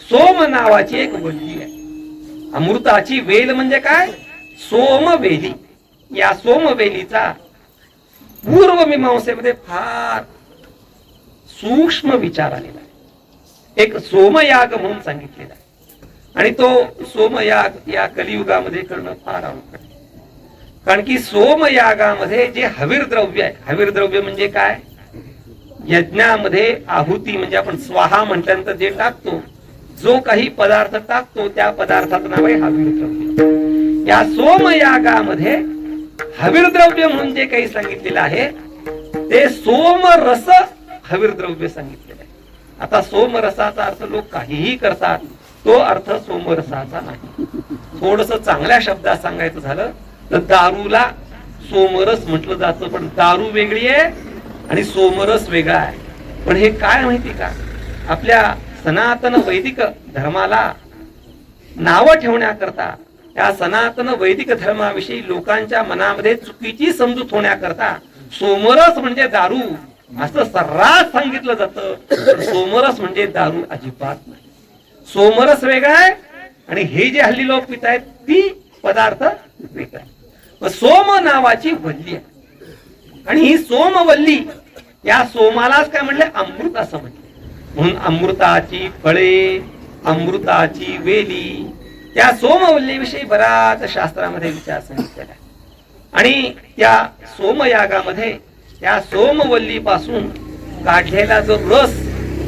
सोम नावाची एक वल्ली आहे. अमृताची वेल म्हणजे काय? सोमवेली. या सोमवेलीचा पूर्व मीमांसेमध्ये फार सूक्ष्म विचार आलेला आहे. एक सोमयाग म्हणून सांगितलेला आहे. आणि तो सोमयाग या कलियुगामध्ये करणं फार अवघड आहे. कारण की सोमयागामध्ये जे हवीर द्रव्य आहे, हवीर द्रव्य म्हणजे काय? यज्ञामध्ये आहुती म्हणजे आपण स्वाहा म्हटल्यानंतर जे टाकतो, जो काही पदार्थ टाकतो त्या पदार्थाचं नाव आहे हवीर द्रव्य. या सोमयागामध्ये हवीर द्रव्य म्हणून जे काही सांगितलेलं आहे ते सोमरस हवीर द्रव्य सांगितलेलं आहे. आता सोमरसाचा अर्थ लोक काहीही करतात, तो अर्थ सोमरसाचा नाही. थोडस चांगल्या शब्दात सांगायचं झालं तर दारूला सोमरस म्हटलं जातं, पण दारू वेगळी आहे आणि सोमरस वेगळा आहे. पण हे काय माहिती का? आपल्या सनातन वैदिक धर्माला नावं ठेवण्याकरता, या सनातन वैदिक धर्माविषयी लोकांच्या मनामध्ये चुकीची समजूत होण्याकरता सोमरस म्हणजे दारू असं सर्रास सांगितलं जातं. सोमरस म्हणजे दारू अजिबात नाही. सोमरस वेगळा आहे आणि हे जे हल्ली लोक पित आहेत ती पदार्थ वेगळा आहे. सोम नावाची वल्ली आहे आणि ही सोमवल्ली, या सोमालाच काय म्हणले? अमृत असं म्हणले. म्हणून अमृताची फळे, अमृताची वेली, त्या सोमवल्लीविषयी बराच शास्त्रामध्ये विचार सांगितलेला आहे. आणि त्या सोमयागामध्ये त्या सोमवल्ली पासून काढलेला जो रस,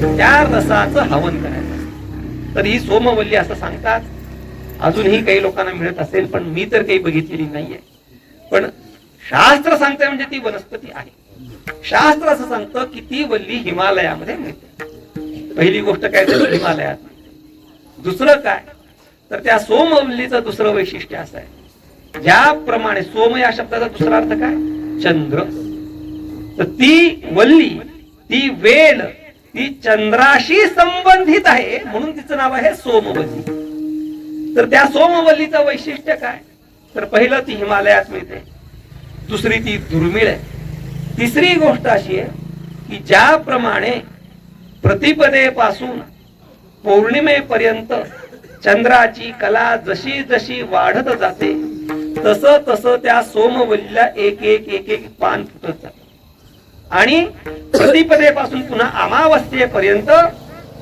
त्या रसाचं हवन करायचं असतं. तर ही सोमवल्ली असं सांगतात. अजूनही काही लोकांना मिळत असेल, पण मी तर काही बघितलेली नाहीये. पण शास्त्र सांगते म्हणजे ती वनस्पती आहे. शास्त्र असं सांगतं की ती वल्ली हिमालयामध्ये मिळते. पहिली गोष्ट काय झाली, हिमालयात. दुसरं काय तर त्या सोमवल्लीचं दुसरं वैशिष्ट्य असं आहे, ज्याप्रमाणे सोम या शब्दाचा दुसरा अर्थ काय, चंद्र. तर ती वल्ली, ती वेल, ती चंद्राशी संबंधित आहे म्हणून तिचं नाव आहे सोमवल्ली. तर त्या सोमवल्लीचं वैशिष्ट्य काय तर पहिलं ती हिमालयात मिळते, दुसरी ती दुर्मिळ आहे, तिसरी गोष्ट अशी आहे की ज्याप्रमाणे प्रतिपदेपासून पौर्णिमेपर्यंत चंद्राची कला जशी जशी वाढत जाते तसं तसं त्या सोमवल्लीला एक एक एक एक पान फुटत जाते आणि प्रतिपदेपासून पुन्हा अमावस्येपर्यंत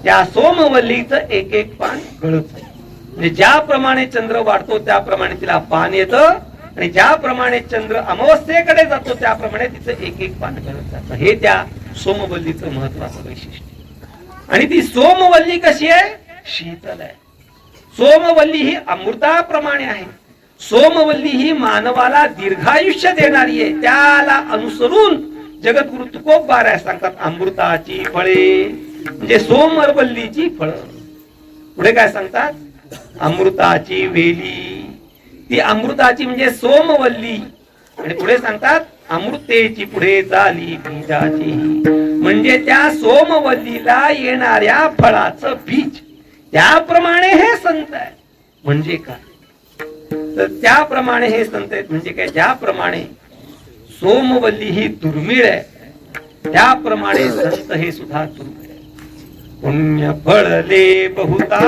त्या सोमवल्लीचं एक एक पान गळत जाते. म्हणजे ज्याप्रमाणे चंद्र वाढतो त्याप्रमाणे तिला पान येतं आणि ज्याप्रमाणे चंद्र अमावस्येकडे जातो त्याप्रमाणे तिचं एक एक पान गळत जातं. हे त्या सोमवल्लीचं महत्वाचं वैशिष्ट्य. आणि ती सोमवल्ली कशी आहे, शीतल आहे. सोमवल्ली ही अमृताप्रमाणे आहे. सोमवल्ली ही मानवाला दीर्घायुष्य देणारी आहे. त्याला अनुसरून जगद्गुरु तुकोबाराय सांगतात अमृताची फळे म्हणजे सोमवल्लीची फळं. पुढे काय सांगतात, अमृताची वेली, ती अमृताची म्हणजे सोमवल्ली. आणि पुढे सांगतात अमृतेची पुढे झाली बीजाची, म्हणजे त्या सोमवल्लीला येणाऱ्या फळाचं बीज. त्याप्रमाणे हे संत आहे म्हणजे काय तर त्याप्रमाणे हे संत आहेत म्हणजे काय, ज्याप्रमाणे सोमवल्ली ही दुर्मिळ आहे त्याप्रमाणे संत हे सुद्धा दुर्मिळ आहे. पुण्य फळले बहुता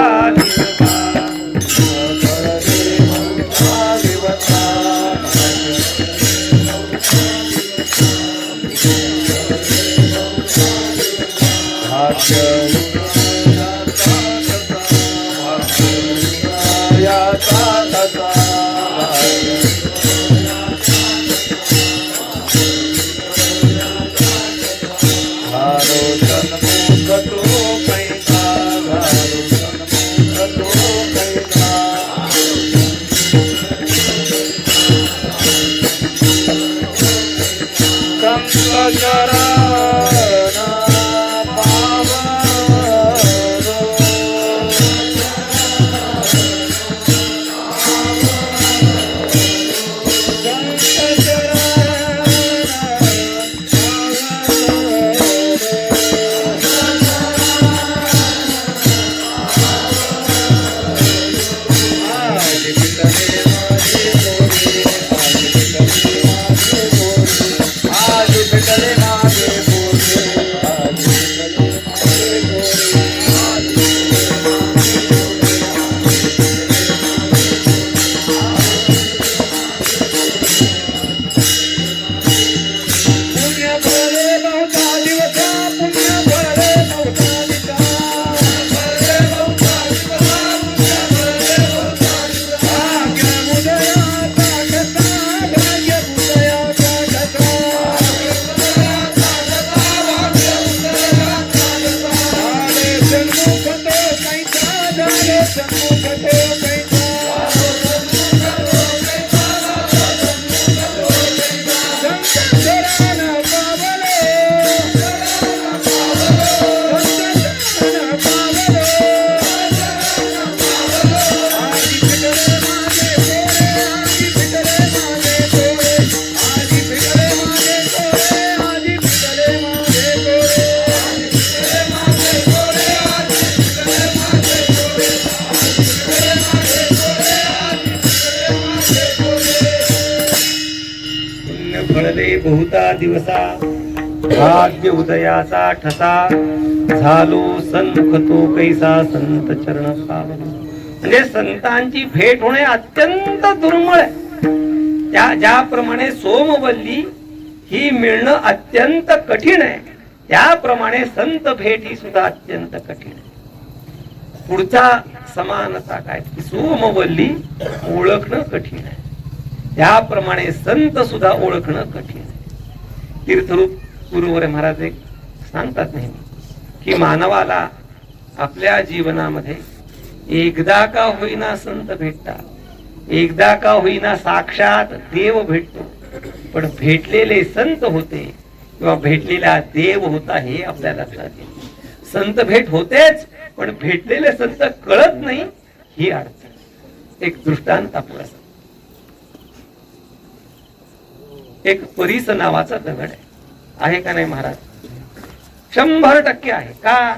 बहुता दिवसा भाग्य उदयाचा ठसा झालो सन्मुख तो कैसा संत चरण पावन. म्हणजे संतांची भेट होणे अत्यंत दुर्मिळ आहे. ज्याप्रमाणे सोमवल्ली ही मिळणं अत्यंत कठीण आहे त्याप्रमाणे संत भेट ही सुद्धा अत्यंत कठीण आहे. पुढचा समानता काय, सोमवल्ली ओळखणं कठीण आहे त्याप्रमाणे संत सुद्धा ओळखणं कठीण आहे. तीर्थरूप गुरुवर महाराज एक सांगतात नेहमी की मानवाला आपल्या जीवनामध्ये एकदा का होईना संत भेटतात, एकदा का होईना साक्षात देव भेटतो, पण भेटलेले संत होते किंवा भेटलेला देव होता हे आपल्या लक्षात येईल. संत भेट होतेच, पण भेटलेले संत कळत नाही ही अडचण. एक दृष्टांत आपला, एक परीस नावाचा दगड आहे का नाही महाराज? 100% आहे. का?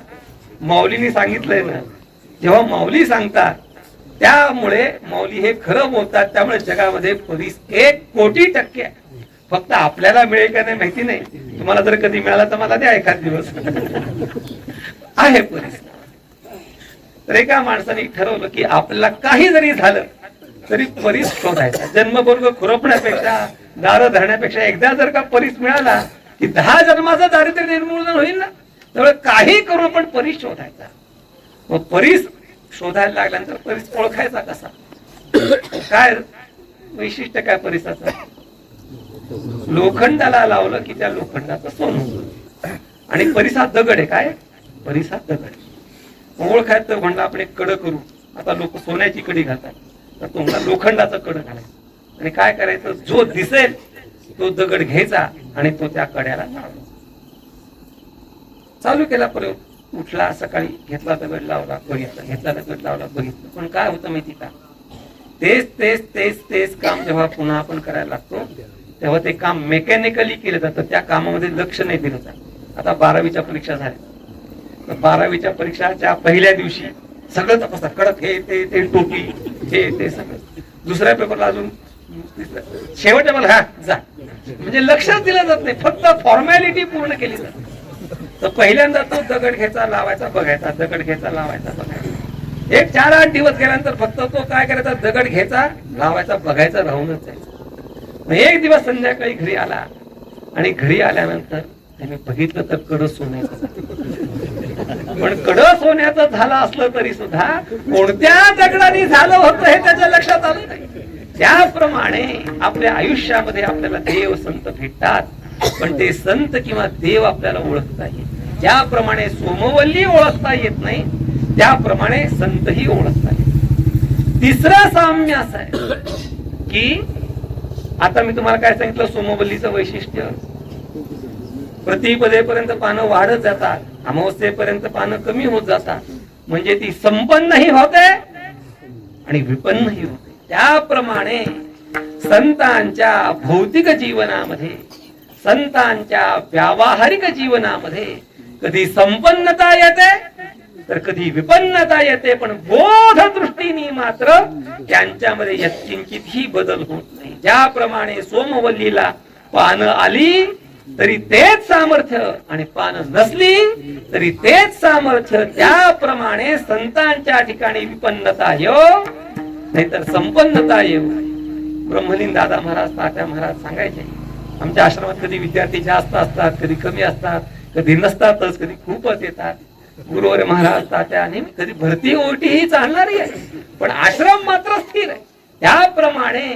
माऊलीने सांगितलंय ना. जेव्हा माऊली सांगतात त्यामुळे माऊली हे खरं बोलतात. त्यामुळे जगामध्ये परीस 1 कोटी% आहे. फक्त आपल्याला मिळेल का नाही माहिती नाही. तुम्हाला जर कधी मिळाला तर मला द्या एखाद दिवस. आहे परीस. तर एका माणसाने ठरवलं की आपल्याला काही जरी झालं तरी परीस शोधायचा. जन्मभर खुरपण्यापेक्षा, दार धरण्यापेक्षा एकदा जर का परीस मिळाला की 10 जन्माचं दारिद्र्य निर्मूलन होईल ना. त्यामुळे काही करून आपण परीस शोधायचा. मग परीस शोधायला लागल्यानंतर परीस ओळखायचा कसा? काय वैशिष्ट्य काय परीसाचं? लोखंडाला लावलं की त्या लोखंडाचं सोनं. आणि परीसा दगड आहे. काय? परीसा दगड. ओळखायचं म्हणलं आपण एक कड करू. आता लोक सोन्याची कडी घालतात, तर तुम्हाला लोखंडाचं कड घालायचं. आणि काय करायचं? जो दिसेल तो दगड घ्यायचा आणि तो त्या कड्याला लावला. चालू केला प्रयोग. उठला सकाळी, घेतला दगड लावला, बघितलं, घेतला दगड लावला, बघितलं. पण काय होतं माहिती का? तेच तेच तेच तेच काम जेव्हा पुन्हा आपण करायला लागतो तेव्हा ते काम मेकॅनिकली केलं जातं. त्या कामामध्ये लक्ष नाही दिलं जात. आता 12वीच्या परीक्षा झाल्या. 12वीच्या परीक्षाच्या पहिल्या दिवशी सगळं तपासतात. कडक हे ते टोपी हे ते सगळं. दुसऱ्या पेपरला अजून शेवटच्या मला हा जा, म्हणजे लक्षच दिलं जात नाही. फक्त फॉर्मॅलिटी पूर्ण केली जाते. तर पहिल्यांदा तो दगड घ्यायचा, लावायचा, बघायचा, दगड घ्यायचा, लावायचा, बघायचा. एक 4-8 दिवस गेल्यानंतर फक्त तो काय करायचा? दगड घ्यायचा, लावायचा, बघायचा, राहूनच जायचा. मग एक दिवस संध्याकाळी घरी आला आणि घरी आल्यानंतर त्याने बघितलं तर कड सोन्याचं. पण कड सोन्याचं झालं असलं तरी सुद्धा कोणत्या दगडाने झालं होतं हे त्याच्या लक्षात आलं नाही. त्याप्रमाणे आपल्या आयुष्यामध्ये आपल्याला देव संत भेटतात, पण ते संत किंवा देव आपल्याला ओळखता येत. ज्याप्रमाणे सोमवल्ली ओळखता येत नाही त्याप्रमाणे संतही ओळखता येत. तिसरा साम्य असा आहे की आता मी तुम्हाला काय सांगितलं? सोमवल्लीचं वैशिष्ट्य, प्रतिपदेपर्यंत पानं वाढत जातात, अमावस्येपर्यंत पानं कमी होत जातात. म्हणजे ती संपन्नही होते आणि विपन्नही होते. त्याप्रमाणे संतांच्या भौतिक जीवनामध्ये, संतांच्या व्यावहारिक जीवनामध्ये कधी संपन्नता येते तर कधी विपन्नता येते. पण बोध दृष्टीने मात्र त्यांच्यामध्ये यत्किंचितही बदल होत नाही. ज्याप्रमाणे सोमवल्लीला पानं आली तरी तेच सामर्थ्य आणि पानं नसली तरी तेच सामर्थ्य, त्याप्रमाणे संतांच्या ठिकाणी विपन्नता येऊ नाहीतर संपन्नता येऊ. ब्रह्मलीन दादा महाराज, तात्या महाराज सांगायचे, आमच्या आश्रमात कधी विद्यार्थी जास्त असतात, कधी कमी असतात, कधी नसतातच, कधी खूपच येतात. गुरुवारे महाराज, तात्या नेहमी कधी भरती ओटी ही चालणारी आहे, पण आश्रम मात्र स्थिर आहे. त्याप्रमाणे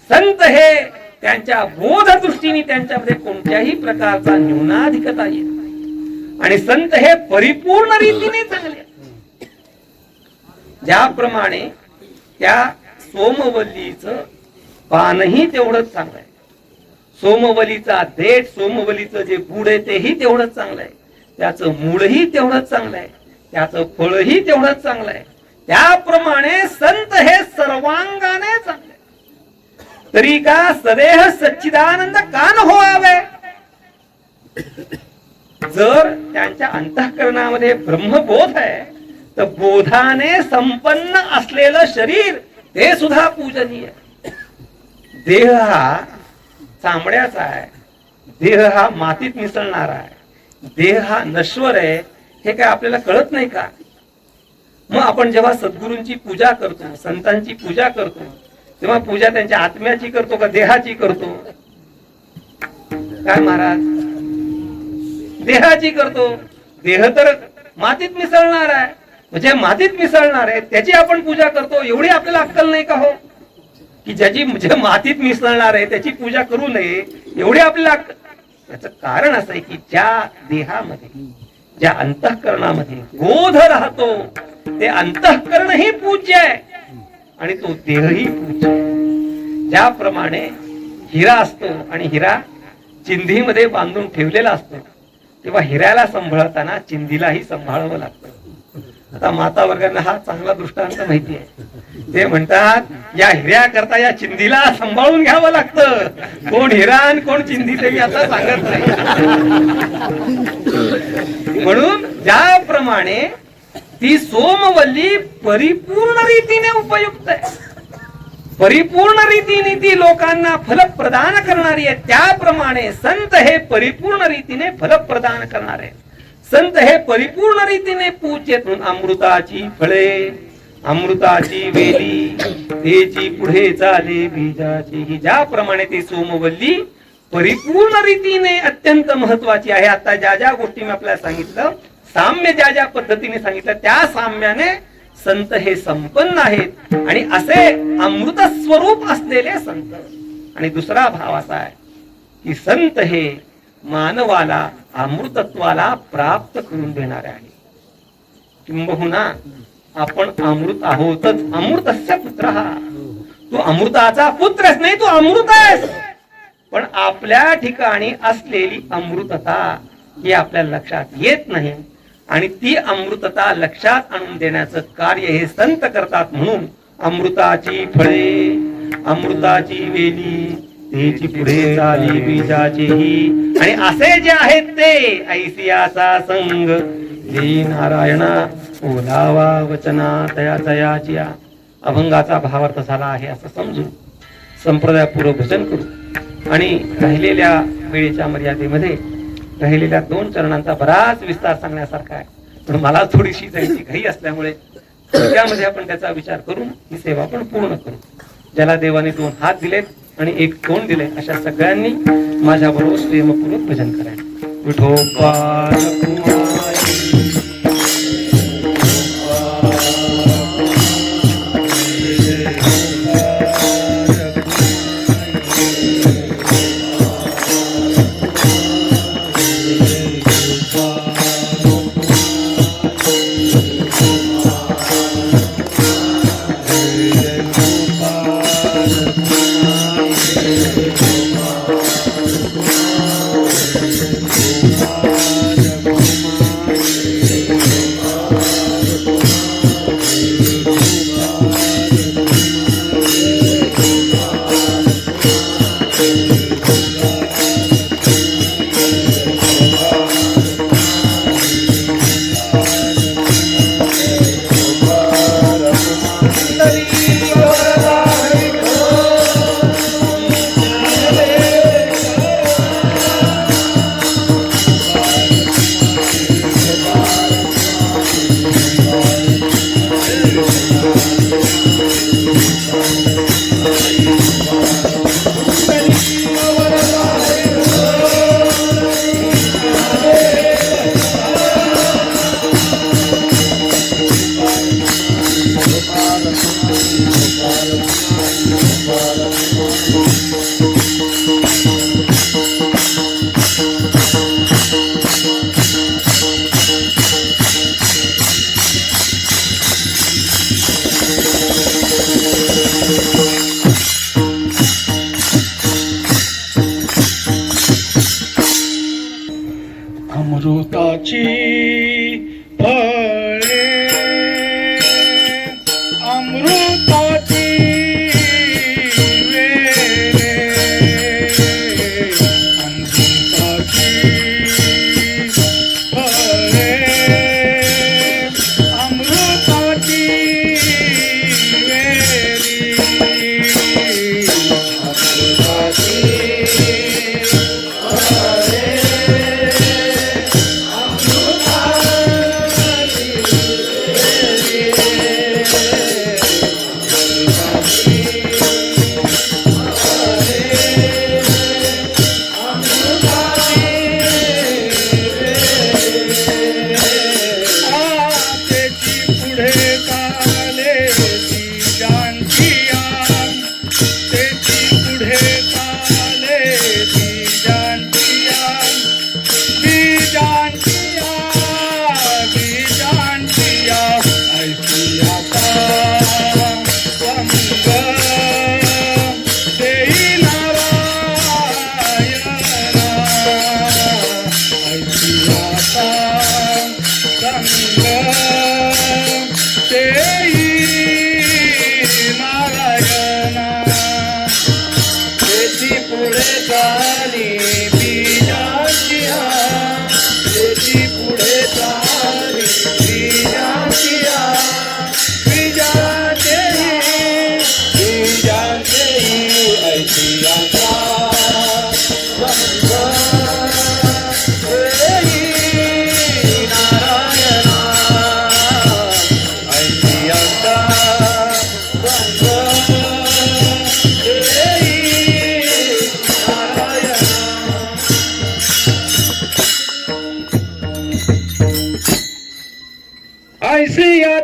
संत हे त्यांच्या बोध दृष्टीने त्यांच्यामध्ये कोणत्याही प्रकारचा न्यूनाधिकता येत नाही आणि संत हे परिपूर्ण रीतीने चांगले. ज्याप्रमाणे त्या सोमवल्लीचं पानही तेवढंच चांगलं आहे, सोमवलीचा देठ, सोमवलीचं जे बुड आहे तेही तेवढंच चांगलं आहे, त्याचं मूळही तेवढंच चांगलं आहे, त्याचं फळही तेवढंच चांगलं आहे. त्याप्रमाणे संत हे सर्वांगाने चांगले. तरी का सदेह सच्चिदानंद का न व्हावे? जर त्यांच्या अंतःकरणामध्ये ब्रह्मबोध आहे तर बोधाने संपन्न असलेलं शरीर ते सुद्धा पूजनीय. देह हा चामड्याचा आहे, देह हा मातीत मिसळणारा आहे, देह हा नश्वर आहे, हे काय आपल्याला कळत नाही का? मग आपण जेव्हा सद्गुरूंची पूजा करतो, संतांची पूजा करतो, तेव्हा पूजा त्यांच्या आत्म्याची करतो का देहाची करतो? काय महाराज? देहाची करतो. देह तर मातीत मिसळणार आहे, म्हणजे मातीत मिसळणार आहे त्याची आपण पूजा करतो. एवढी आपल्याला अक्कल नाही का हो की ज्याची म्हणजे मातीत मिसळणार आहे त्याची पूजा करू नये? एवढी आपल्याला अक्कल. याचं कारण असं आहे की ज्या देहामध्ये, ज्या अंतःकरणामध्ये बोध राहतो ते अंतःकरणही पूज्य आहे आणि तो देहही पूज्य आहे. ज्याप्रमाणे हिरा असतो आणि हिरा चिंधीमध्ये बांधून ठेवलेला असतो, तेव्हा हिऱ्याला सांभाळताना चिंधीलाही सांभाळावं लागतं. आता माता वर्गांना हा चांगला दृष्टांत माहिती आहे. ते म्हणतात या हिऱ्या करता या चिंधीला सांभाळून घ्यावं लागतं. कोण हिरा आणि कोण चिंधी ते मी आता सांगत नाही. म्हणून ज्याप्रमाणे ती सोमवल्ली परिपूर्ण रीतीने उपयुक्त आहे, परिपूर्ण रीतीने ती लोकांना फल प्रदान करणारी आहे, त्याप्रमाणे संत हे परिपूर्ण रीतीने फल प्रदान करणारे. संत हे परिपूर्ण रीतीने पूजेत. म्हणून अमृताची फळे, अमृताची वेली, तेची पुढे चाले बीजाची. ही ज्याप्रमाणे ती सोमवल्ली परिपूर्ण रीतीने अत्यंत महत्वाची आहे. आता ज्या ज्या गोष्टी मी आपल्याला सांगितलं, साम्य ज्या ज्या पद्धतीने सांगितलं, त्या साम्याने संत हे संपन्न आहेत आणि असे अमृत स्वरूप असलेले संत. आणि दुसरा भाव असा आहे की संत हे मानवाला अमृतत्वाला प्राप्त करून देणारे आहे. किंबहुना आपण अमृत आहोतच. अमृतस्य पुत्र हा, तू अमृताचा पुत्रच नाही, तू अमृत आहेस. पण आपल्या ठिकाणी असलेली अमृतता ही आपल्या लक्षात येत नाही आणि ती अमृतता लक्षात आणून देण्याचं कार्य हे संत करतात. म्हणून अमृताची फळे, अमृताची वेली, तेची पुढे चाली बीजाचीही. आणि असे जे आहेत ते ऐसियाचा संग देई नारायणा ओलावा वचना तया तयाची. अभंगाचा भावार्थ झाला आहे असं समजून संप्रदायपूर्व भजन करू आणि राहिलेल्या वेळेच्या मर्यादेमध्ये राहिलेल्या 2 चरणांचा बराच विस्तार सांगण्यासारखा आहे. पण मला थोडीशी जायची घाई असल्यामुळे त्यामध्ये आपण त्याचा विचार करून ही सेवा पण पूर्ण करू. ज्याला देवाने 2 हात दिलेत आणि 1 तोंड दिले अशा सगळ्यांनी माझ्या बरोबर प्रेमपूर्वक भजन करायचं. विठोबा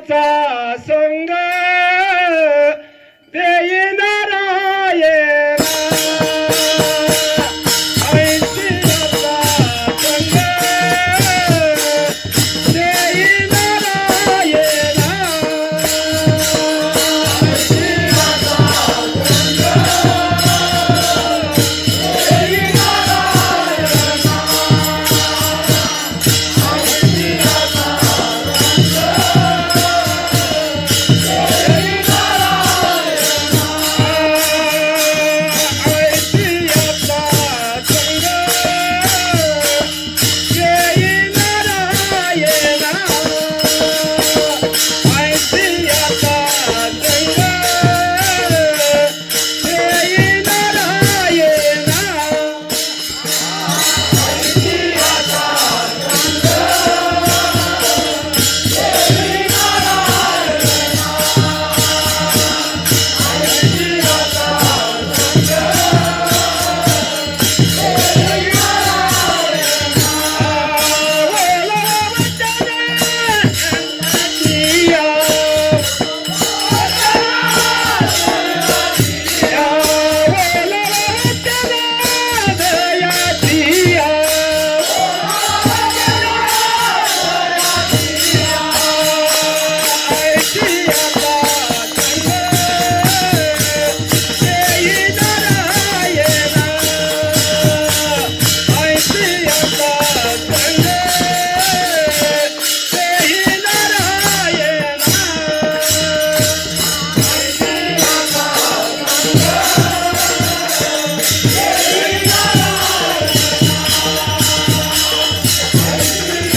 याचा संग देई नारायण ऐशी याचा संग देई नारायण ऐशी याचा संग देई नारायण ऐशी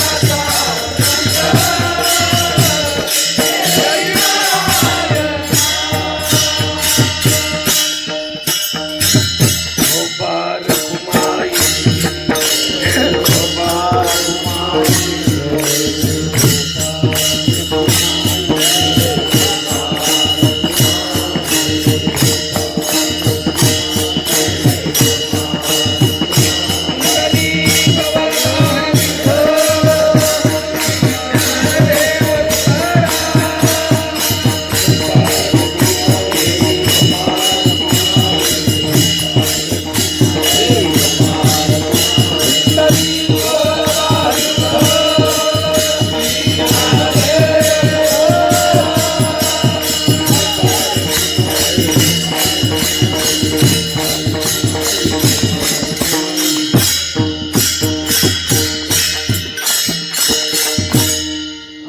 याचा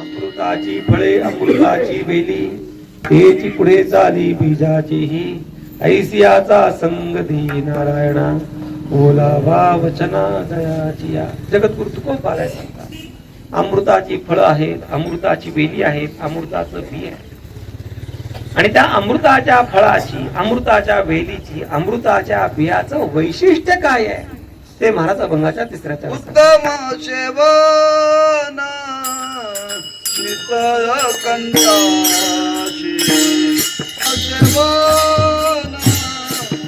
अमृताची फळे अमृताची वेली हेची पुढे चाली बीजाची ही ऐसियाचा संग दी नारायणा बोलावा वचना दयाची या. जगद्गुरु तुकोबाराय सांगतात अमृताची फळं आहेत, अमृताची वेली आहेत, अमृताचं बी आहे. आणि त्या अमृताच्या फळाची, अमृताच्या वेलीची, अमृताच्या बियाचं वैशिष्ट्य काय आहे ते महाराज अभंगाच्या तिसऱ्या चरणात उत्तम सेवन शीतळ कंठाशी सेवन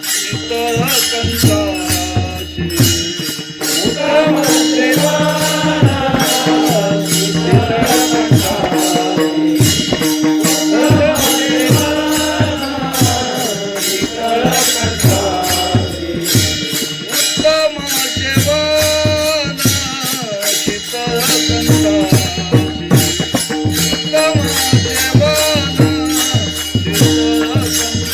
शीतळ कंठाशी उत्तम सेवन शीतळ कंठाशी शीतळ कंठाशी उत्तम सेवन शीतळ कंठाशी उत्तम सेवन शीतळ कंठाशी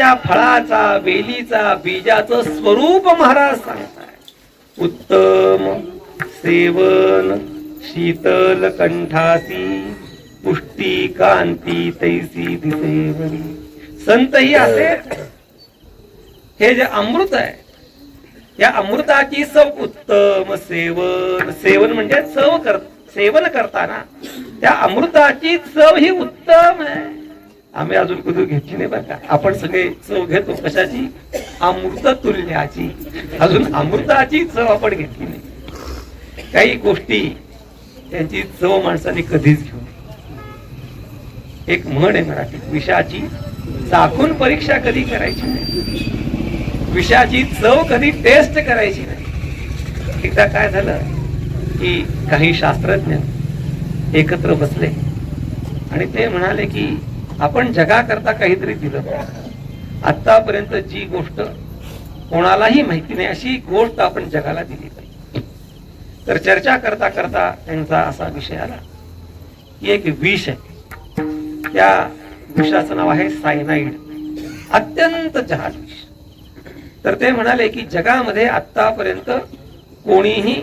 त्या फळाचा, वेलीचा, बीजाचं स्वरूप महाराज सांगताय. उत्तम सेवन शीतल कंठासी, पुष्टी कांती तैसी दिसेवरी. संत ही असे, हे जे अमृत आहे, या अमृताची चव उत्तम सेवन. सेवन म्हणजे सेवन करताना त्या अमृताची चव ही उत्तम आहे. आम्ही अजून कधी घेतली नाही बरं का. आपण सगळे चव घेतो कशाची? अमृत तुल्याची. अजून अमृताची चव आपण घेतली नाही. काही गोष्टी त्यांची चव माणसाने कधीच घेऊ नये. एक म्हण आहे मराठीत, विषाची चाखून परीक्षा कधी करायची नाही, विषाची चव कधी टेस्ट करायची नाही. एकदा काय झालं की काही शास्त्रज्ञ एकत्र बसले आणि ते म्हणाले की आपण जगाकरता काहीतरी दिलं पाहिजे. आतापर्यंत जी गोष्ट कोणालाही माहिती नाही अशी गोष्ट आपण जगाला दिली पाहिजे. तर चर्चा करता करता त्यांचा असा विषय आला की एक विष आहे, त्या विषाचं नाव आहे सायनाइड, अत्यंत जहाल विष. तर ते म्हणाले की जगामध्ये आतापर्यंत कोणीही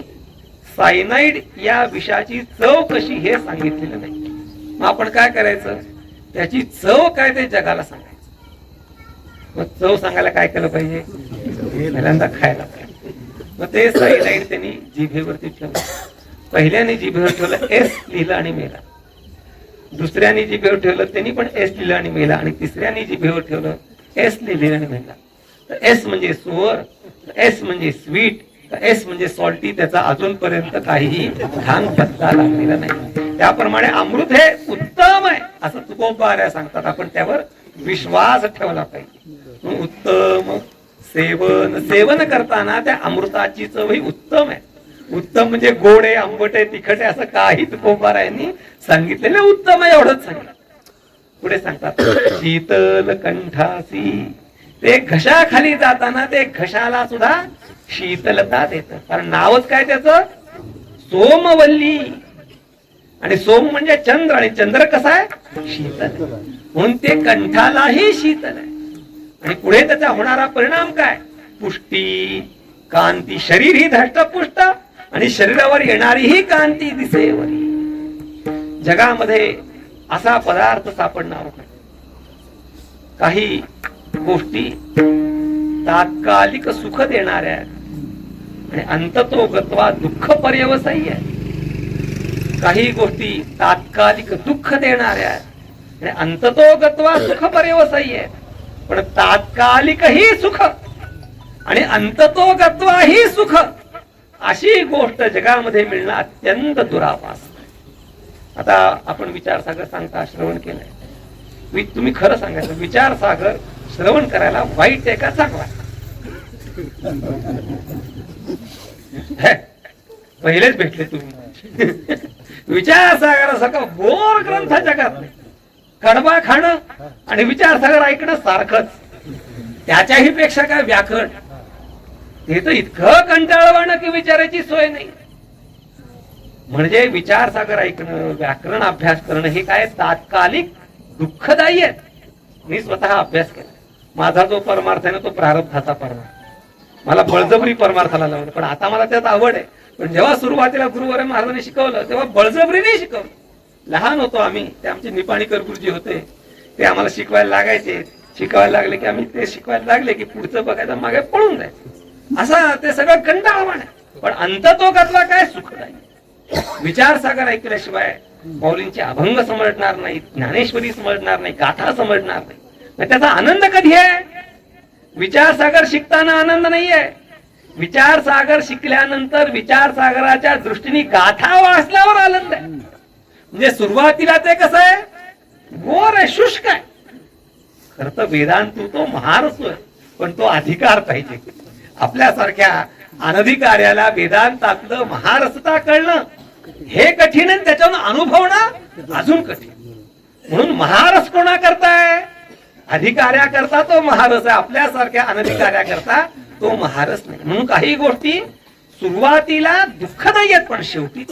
सायनाइड या विषाची चव कशी हे सांगितलेलं नाही. मग आपण काय करायचं, त्याची चव काय ते जगाला सांगायचं. मग चव सांगायला काय केलं पाहिजे, पहिल्यांदा खायला पाहिजे. मग ते सायनाइड त्यांनी जिभेवरती ठेवलं. पहिल्याने जिभेवर ठेवलं, एस लिहिलं आणि मेला. दुसऱ्याने जिभेवर ठेवलं, त्यांनी पण एस लिहिलं आणि मेला. आणि तिसऱ्याने जिभेवर ठेवलं, एस लिहिलं आणि मेला. तर एस म्हणजे सुअर, एस म्हणजे स्वीट, एस म्हणजे सॉल्टी. त्याचा अजूनपर्यंत काहीही ढांग पत्ता लागलेला नाही. त्याप्रमाणे अमृत हे उत्तम आहे असं तुकोबाऱ्या सांगतात. आपण त्यावर विश्वास ठेवला पाहिजे. उत्तम सेवन, सेवन करताना त्या अमृताची चव ही उत्तम आहे. उत्तम म्हणजे गोड आहे, आंबट आहे, तिखट आहे असं काही तुकोबारायांनी सांगितलेलं उत्तम आहे एवढंच सांगितलं. पुढे सांगतात शीतल कंठासी, ते घशाखाली जाताना ते घशाला सुद्धा शीतलता देतं. कारण नावच काय त्याचं, सोमवल्ली. आणि सोम म्हणजे चंद्र, आणि चंद्र कसा आहे, शीतल, म्हणून ते कंठालाही शीतल आहे. आणि पुढे त्याचा होणारा परिणाम काय, पुष्टी कांती. शरीर ही धष्टपुष्ट आणि शरीरावर येणारी ही कांती दिसेवरी. जगामध्ये असा पदार्थ सापडणार नाही. काही गोष्टी तात्कालिक सुख देणाऱ्या आणि अंततोगत्वा दुःख पर्यवसायी आहे. काही गोष्टी तात्कालिक दुःख देणाऱ्या आणि अंततोगत्वा सुख पर्यवसायी आहे. पण तात्कालिकही सुख आणि अंततोगत्वाही सुख अशी गोष्ट जगामध्ये मिळणं अत्यंत दुरापास. आता आपण विचारसागर सांगता श्रवण केलंय. तुम्ही खरं सांगायचं, विचारसागर श्रवण करायला वाईट आहे का चांगला? पहिलेच भेटले तुम्ही. विचारसागरासारखा बोर ग्रंथ जगात नाही. कडबा खाणं आणि विचारसागर ऐकणं सारखंच. त्याच्याही पेक्षा काय व्याकरण, हे तर इतकं कंटाळवाणं की विचारायची सोय नाही. म्हणजे विचारसागर ऐकणं, व्याकरण अभ्यास करणं हे काय तात्कालिक दुःखदायी आहे. मी स्वतः अभ्यास केला. माझा जो परमार्थ आहे ना तो प्रारब्धाचा परमार्थ. मला बळजबरी परमार्थाला लावलं, पण आता मला त्यात आवड आहे. पण जेव्हा सुरुवातीला गुरुवारी महाराजांनी शिकवलं तेव्हा बळजबरीने शिकवलं. लहान होतो आम्ही, ते आमचे निपाणीकर गुरुजी होते, ते आम्हाला शिकवायला लागायचे. शिकवायला लागले की आम्ही ते शिकवायला लागले की पुढचं बघायचं, मागे पळून जायचं. असं ते सगळं कंटाळवाण आहे. पण अंततोगत्वा काय सुखदायी. विचारसागर ऐकल्याशिवाय मौलींचे अभंग समजणार नाही, ज्ञानेश्वरी समजणार नाही, गाथा समजणार नाही. मग त्याचा आनंद कधी आहे? विचारसागर शिकताना आनंद नाहीये. विचारसागर शिकल्यानंतर विचारसागराच्या दृष्टीने गाथा वाचल्यावर आनंद आहे. म्हणजे सुरुवातीला ते कसं आहे, गोर आहे, शुष्क आहे. खर तर वेदांत तो महारस आहे, पण तो अधिकार पाहिजे. आपल्यासारख्या अनधिकार्याला वेदांतातलं महारसता कळणं हे कठीण आहे, त्याच्यावर अनुभवणं अजून कठीण. म्हणून महारस कोणा करताय? अधिकार्या करता तो महारस आहे, आपल्यासारख्या अनधिकार्या करता तो महारस नाही. म्हणून काही गोष्टी सुरुवातीला दुःखदायी आहेत पण शेवटी.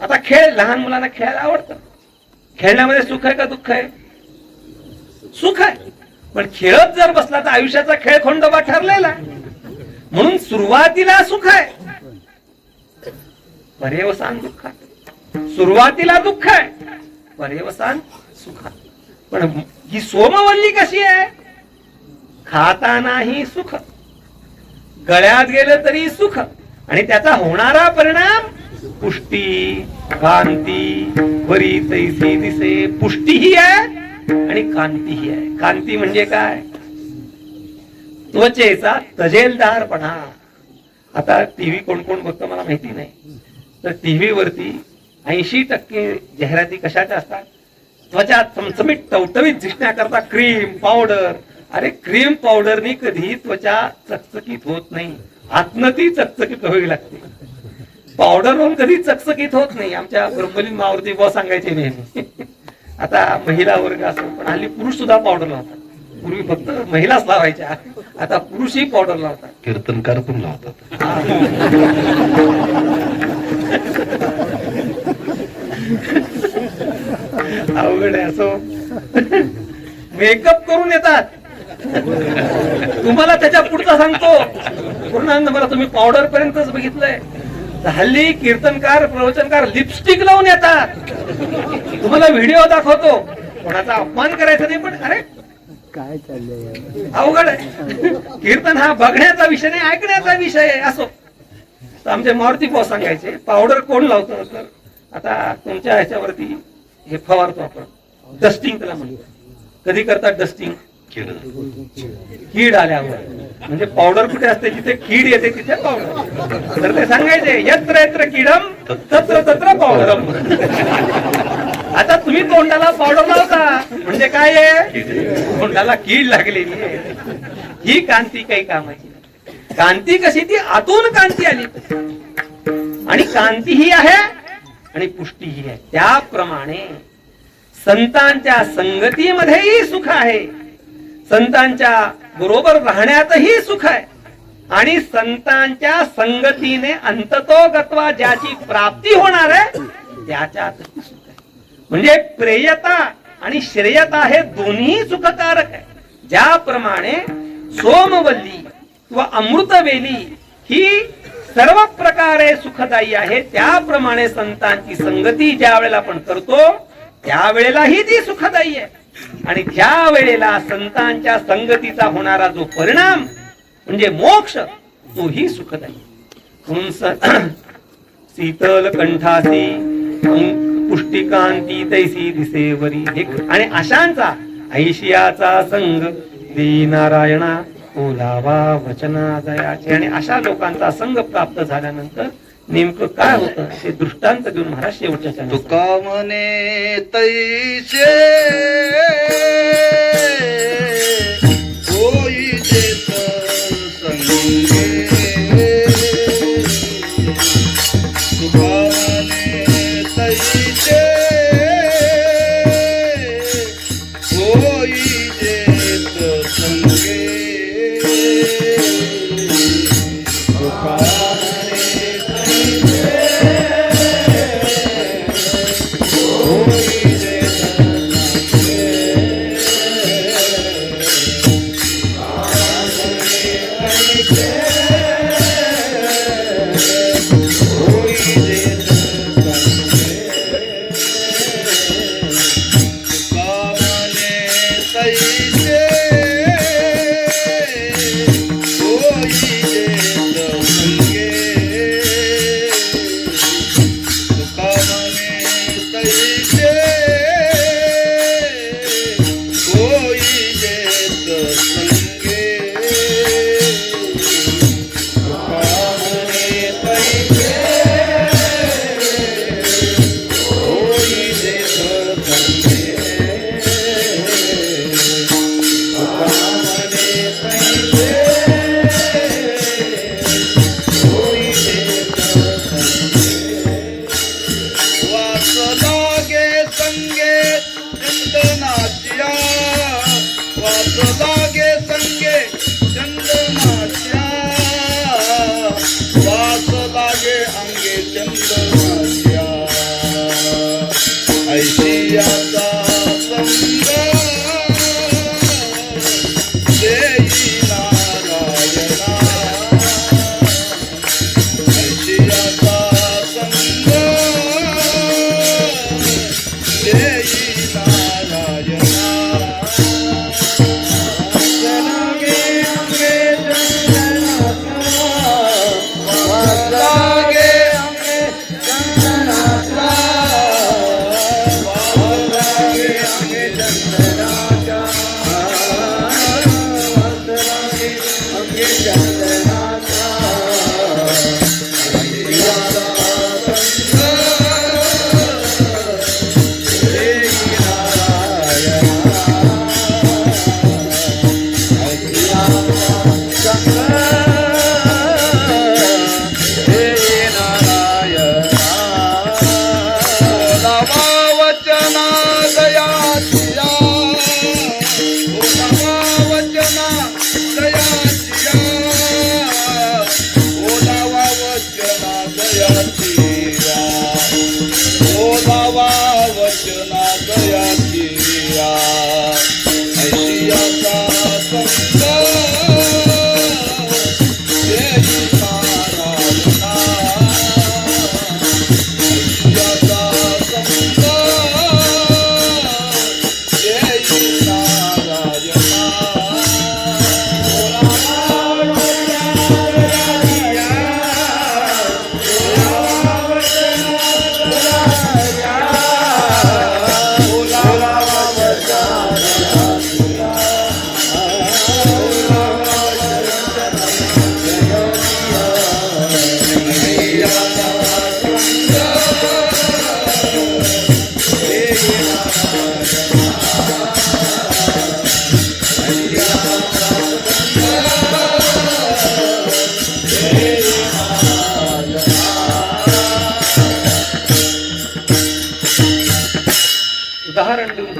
आता खेळ, लहान मुलांना खेळायला आवडतं. खेळण्यामध्ये सुख आहे का दुःख आहे? सुख आहे. पण खेळत जर बसला तर आयुष्याचा खेळ खंडोबा ठरलेला आहे. म्हणून सुरुवातीला सुख आहे, पर्यवसान दुःख आहे. सुरुवातीला दुःख आहे, पर्यवसान सुख आहे. पण ही सोमवल्ली कशी आहे? खातानाही सुख, गळ्यात गेलं तरी सुख, आणि त्याचा होणारा परिणाम पुष्टी, कांती, बरी तैसी दिसे. पुष्टीही आहे आणि कांतीही आहे. कांती म्हणजे काय? त्वचेचा तजेलदारपणा. आता टीव्ही कोण कोण बघतं मला माहिती नाही, तर टीव्ही वरती 80% जाहिराती कशाच्या असतात? त्वचा चमचमीत टवटवीत दिसण्याकरता क्रीम, पावडर. अरे क्रीम पावडरनी कधी त्वचा चकचकीत होत नाही, आतनं ती चकचकीत व्हावी लागते. पावडरवरून कधी चकचकीत होत नाही. आमच्या ब्रह्मलीन मावरती बुवा सांगायचे नेहमी. आता महिला वर्ग असो, पण हल्ली पुरुष सुद्धा पावडर लावतात. पूर्वी फक्त महिलाच लावायच्या, आता पुरुषही पावडर लावतात. कीर्तनकार पण लावतात. अवघड आहे. असो मेकअप करून येतात. तुम्हाला त्याच्या पुढचा सांगतो पूर्णानंद, मला तुम्ही पावडर पर्यंतच बघितलंय. हल्ली कीर्तनकार, प्रवचनकार लिपस्टिक लावून येतात. तुम्हाला व्हिडिओ दाखवतो, कोणाचा अपमान करायचा नाही, पण अरे काय चाललंय? अवघड आहे. कीर्तन हा बघण्याचा विषय नाही, ऐकण्याचा विषय आहे. असो, तर आमचे मारुती भाऊ सांगायचे पावडर कोण लावतो? तर आता तुमच्या ह्याच्यावरती हे फवारतो आपण, डस्टिंग त्याला म्हणतो. कधी करतात डस्टिंग? कीड आल्यावर. म्हणजे पावडर कुठे असते? जिथे कीड येते तिथे पावडर. तर ते सांगायचे यत्र यत्र कीडम तत्र तत्र पावडरम. आता तुम्ही तोंडाला पावडर लावता म्हणजे काय आहे? तोंडाला कीड लागलेली आहे. ही कांती काही कामाची नाही. कांती कशी? ती आतून कांती आली, आणि कांती ही आहे आणि पुष्टी ही आहे. त्याप्रमाणे संतांच्या संगतीमध्येही सुख आहे, संतांच्या बरोबर राहण्यातही सुख आहे, आणि संतांच्या संगतीने अंततोगत्वा ज्याची प्राप्ती होणार आहे त्याच्यातही सुख आहे. म्हणजे प्रेयता आणि श्रेयता हे दोन्ही सुखकारक आहे. ज्याप्रमाणे सोमवल्ली किंवा अमृतवेली ही सर्व प्रकारे सुखदायी आहे, त्याप्रमाणे संतांची संगती ज्या वेळेला आपण करतो त्यावेळेलाही ती सुखदायी आहे. आणि ज्या वेळेला संतांच्या संगतीचा होणारा जो परिणाम म्हणजे मोक्ष, तोही सुखदायी. म्हणून शीतल कंठासी पुष्टिकांती तैसी दिसेवरी. आणि अशांचा ऐशियाचा संग दी नारायणा ओलावा वचना दयाचे. आणि अशा लोकांचा संग प्राप्त झाल्यानंतर नेमकं काय होतं ते दृष्टांत देऊन महाराज शेवटच्या तुका म्हणे तैसे होई जेत संगे. तुका म्हणे तैसे होई जेत संगे. तुका होई जेत संगे.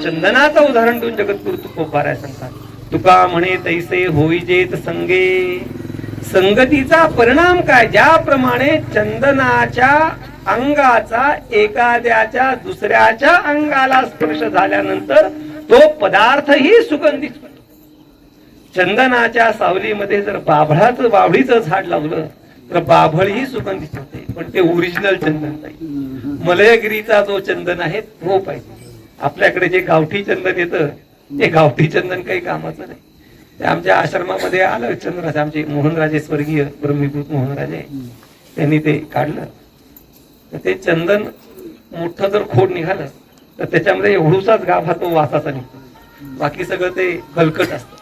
चंदनाचं उदाहरण देऊन जगद्गुरु तुकोबाराय सांगतात तुका म्हणे तैसे होईजेत संगे. संगतीचा परिणाम काय? ज्याप्रमाणे चंदनाच्या अंगाचा एखाद्याच्या दुसऱ्याच्या अंगाला स्पर्श झाल्यानंतर तो पदार्थही सुगंधित होतो. चंदनाच्या सावलीमध्ये जर बाभळीचं झाड लावलं तर बाभळ ही सुगंधित होते, पण ते ओरिजिनल चंदन नाही. मलयगिरीचा जो चंदन आहे तो पाहिजे. आपल्याकडे जे गावठी चंदन येतं ते गावठी चंदन काही कामाचं नाही. ते आमच्या आश्रमामध्ये आलं चंद्राचे, आमचे मोहनराजे स्वर्गीय ब्रह्मीभूत मोहनराजे त्यांनी ते काढलं. तर ते चंदन मोठं जर खोड निघालं तर त्याच्यामध्ये एवढूसाच गाभा तो वासाचा निघतो, बाकी सगळं ते कलकट असतं.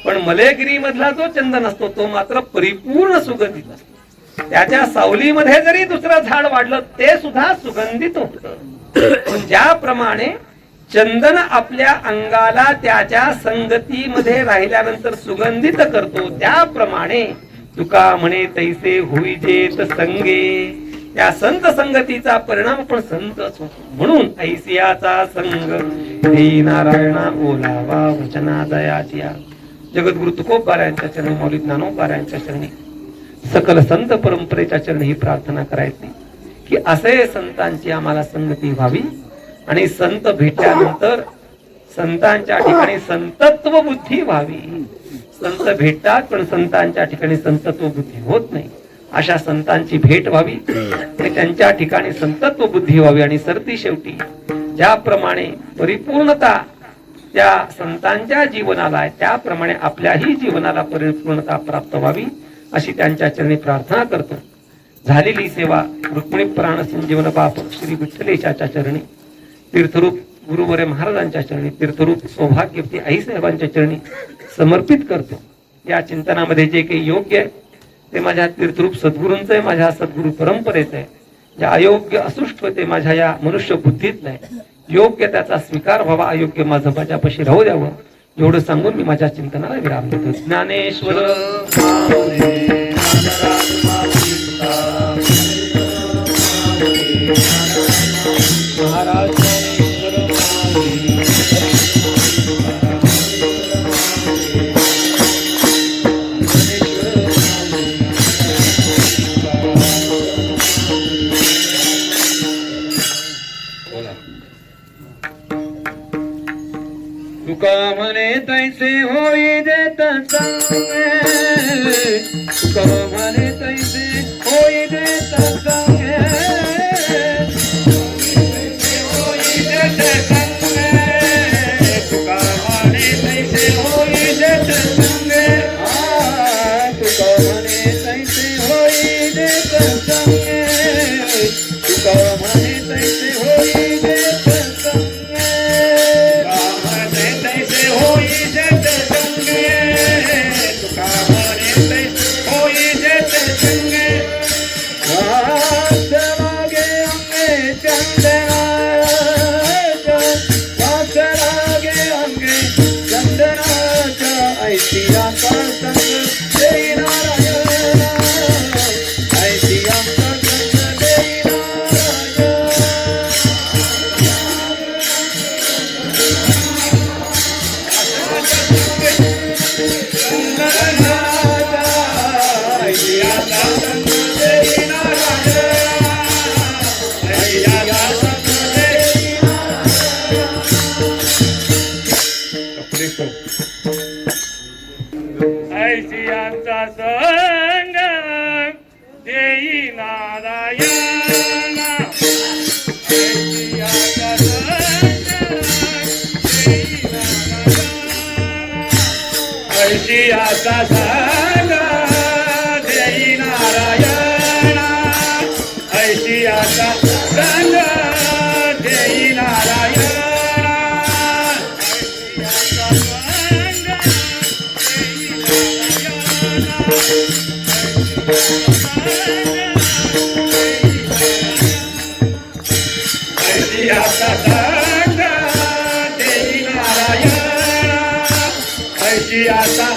पण मलयगिरी मधला जो चंदन असतो तो मात्र परिपूर्ण सुगंधित असतो. त्याच्या सावलीमध्ये जरी दुसरं झाड वाढलं ते सुद्धा सुगंधित होतं. ज्याप्रमाणे चंदन आपल्या अंगाला त्याच्या संगतीमध्ये राहिल्यानंतर सुगंधित करतो, त्याप्रमाणे तुका म्हणे तैसे होईजेत संगे. त्या संत संगतीचा परिणाम पण संतच होतो. म्हणून ऐसियाचा संग हे नारायणा ओलावा वचना दयाचिया. जगद्गुरु तुकोबारायांच्या चरणी, मौली ज्ञानोबारायांच्या चरणी, सकल संत परंपरेच्या चरणी ही प्रार्थना करायची की असे संतांची आम्हाला संगती व्हावी आणि संत भेटल्यानंतर संतांच्या ठिकाणी संतत्व बुद्धी व्हावी. संत भेटतात पण संतांच्या ठिकाणी संतत्व बुद्धी होत नाही. अशा संतांची भेट व्हावी आणि त्यांच्या ठिकाणी संतत्व बुद्धी व्हावी. आणि सरती शेवटी ज्याप्रमाणे परिपूर्णता त्या संतांच्या जीवनाला आहे त्याप्रमाणे आपल्याही जीवनाला परिपूर्णता प्राप्त व्हावी अशी त्यांच्या चरणी प्रार्थना करतो. झालेली सेवा रुक्मिणी प्राण संजीवन बाप श्री विठ्ठलेशाच्या चरणी, तीर्थरूप गुरुवरे महाराजांच्या चरणी, तीर्थरूप सौभाग्यवती आई साहेबांच्या चरणी समर्पित करतो. या चिंतनामध्ये जे काही योग्य आहे ते माझ्या तीर्थरूप सद्गुरूंचं आहे, माझ्या सद्गुरू परंपरेचं आहे. जे अयोग्य असुष्ट ते माझ्या या मनुष्य बुद्धीत नाही. योग्य त्याचा स्वीकार व्हावा, अयोग्य माझं माझ्यापाशी राहू द्यावं. एवढं सांगून मी माझ्या चिंतनाला विराम देतो. ज्ञानेश्वर महाराज तुका म्हणे तैसे होई देत संगे. तुका म्हणे तैसे होई देत संगे. होई देत संगे. तुका म्हणे तैसे होई देत संगे. तुका म्हणे तैसे होई देत संगे. तुका म्हणे तैसे होई देत संगे. ऐसियांचा संग देई नारायणा. ऐसियांचा संग देई नारायणा. ऐसियांचा संग देई नारायणा. ऐसियांचा संग देई नारायणा. ऐसियाचा संग देई नारायणा. ऐसियाचा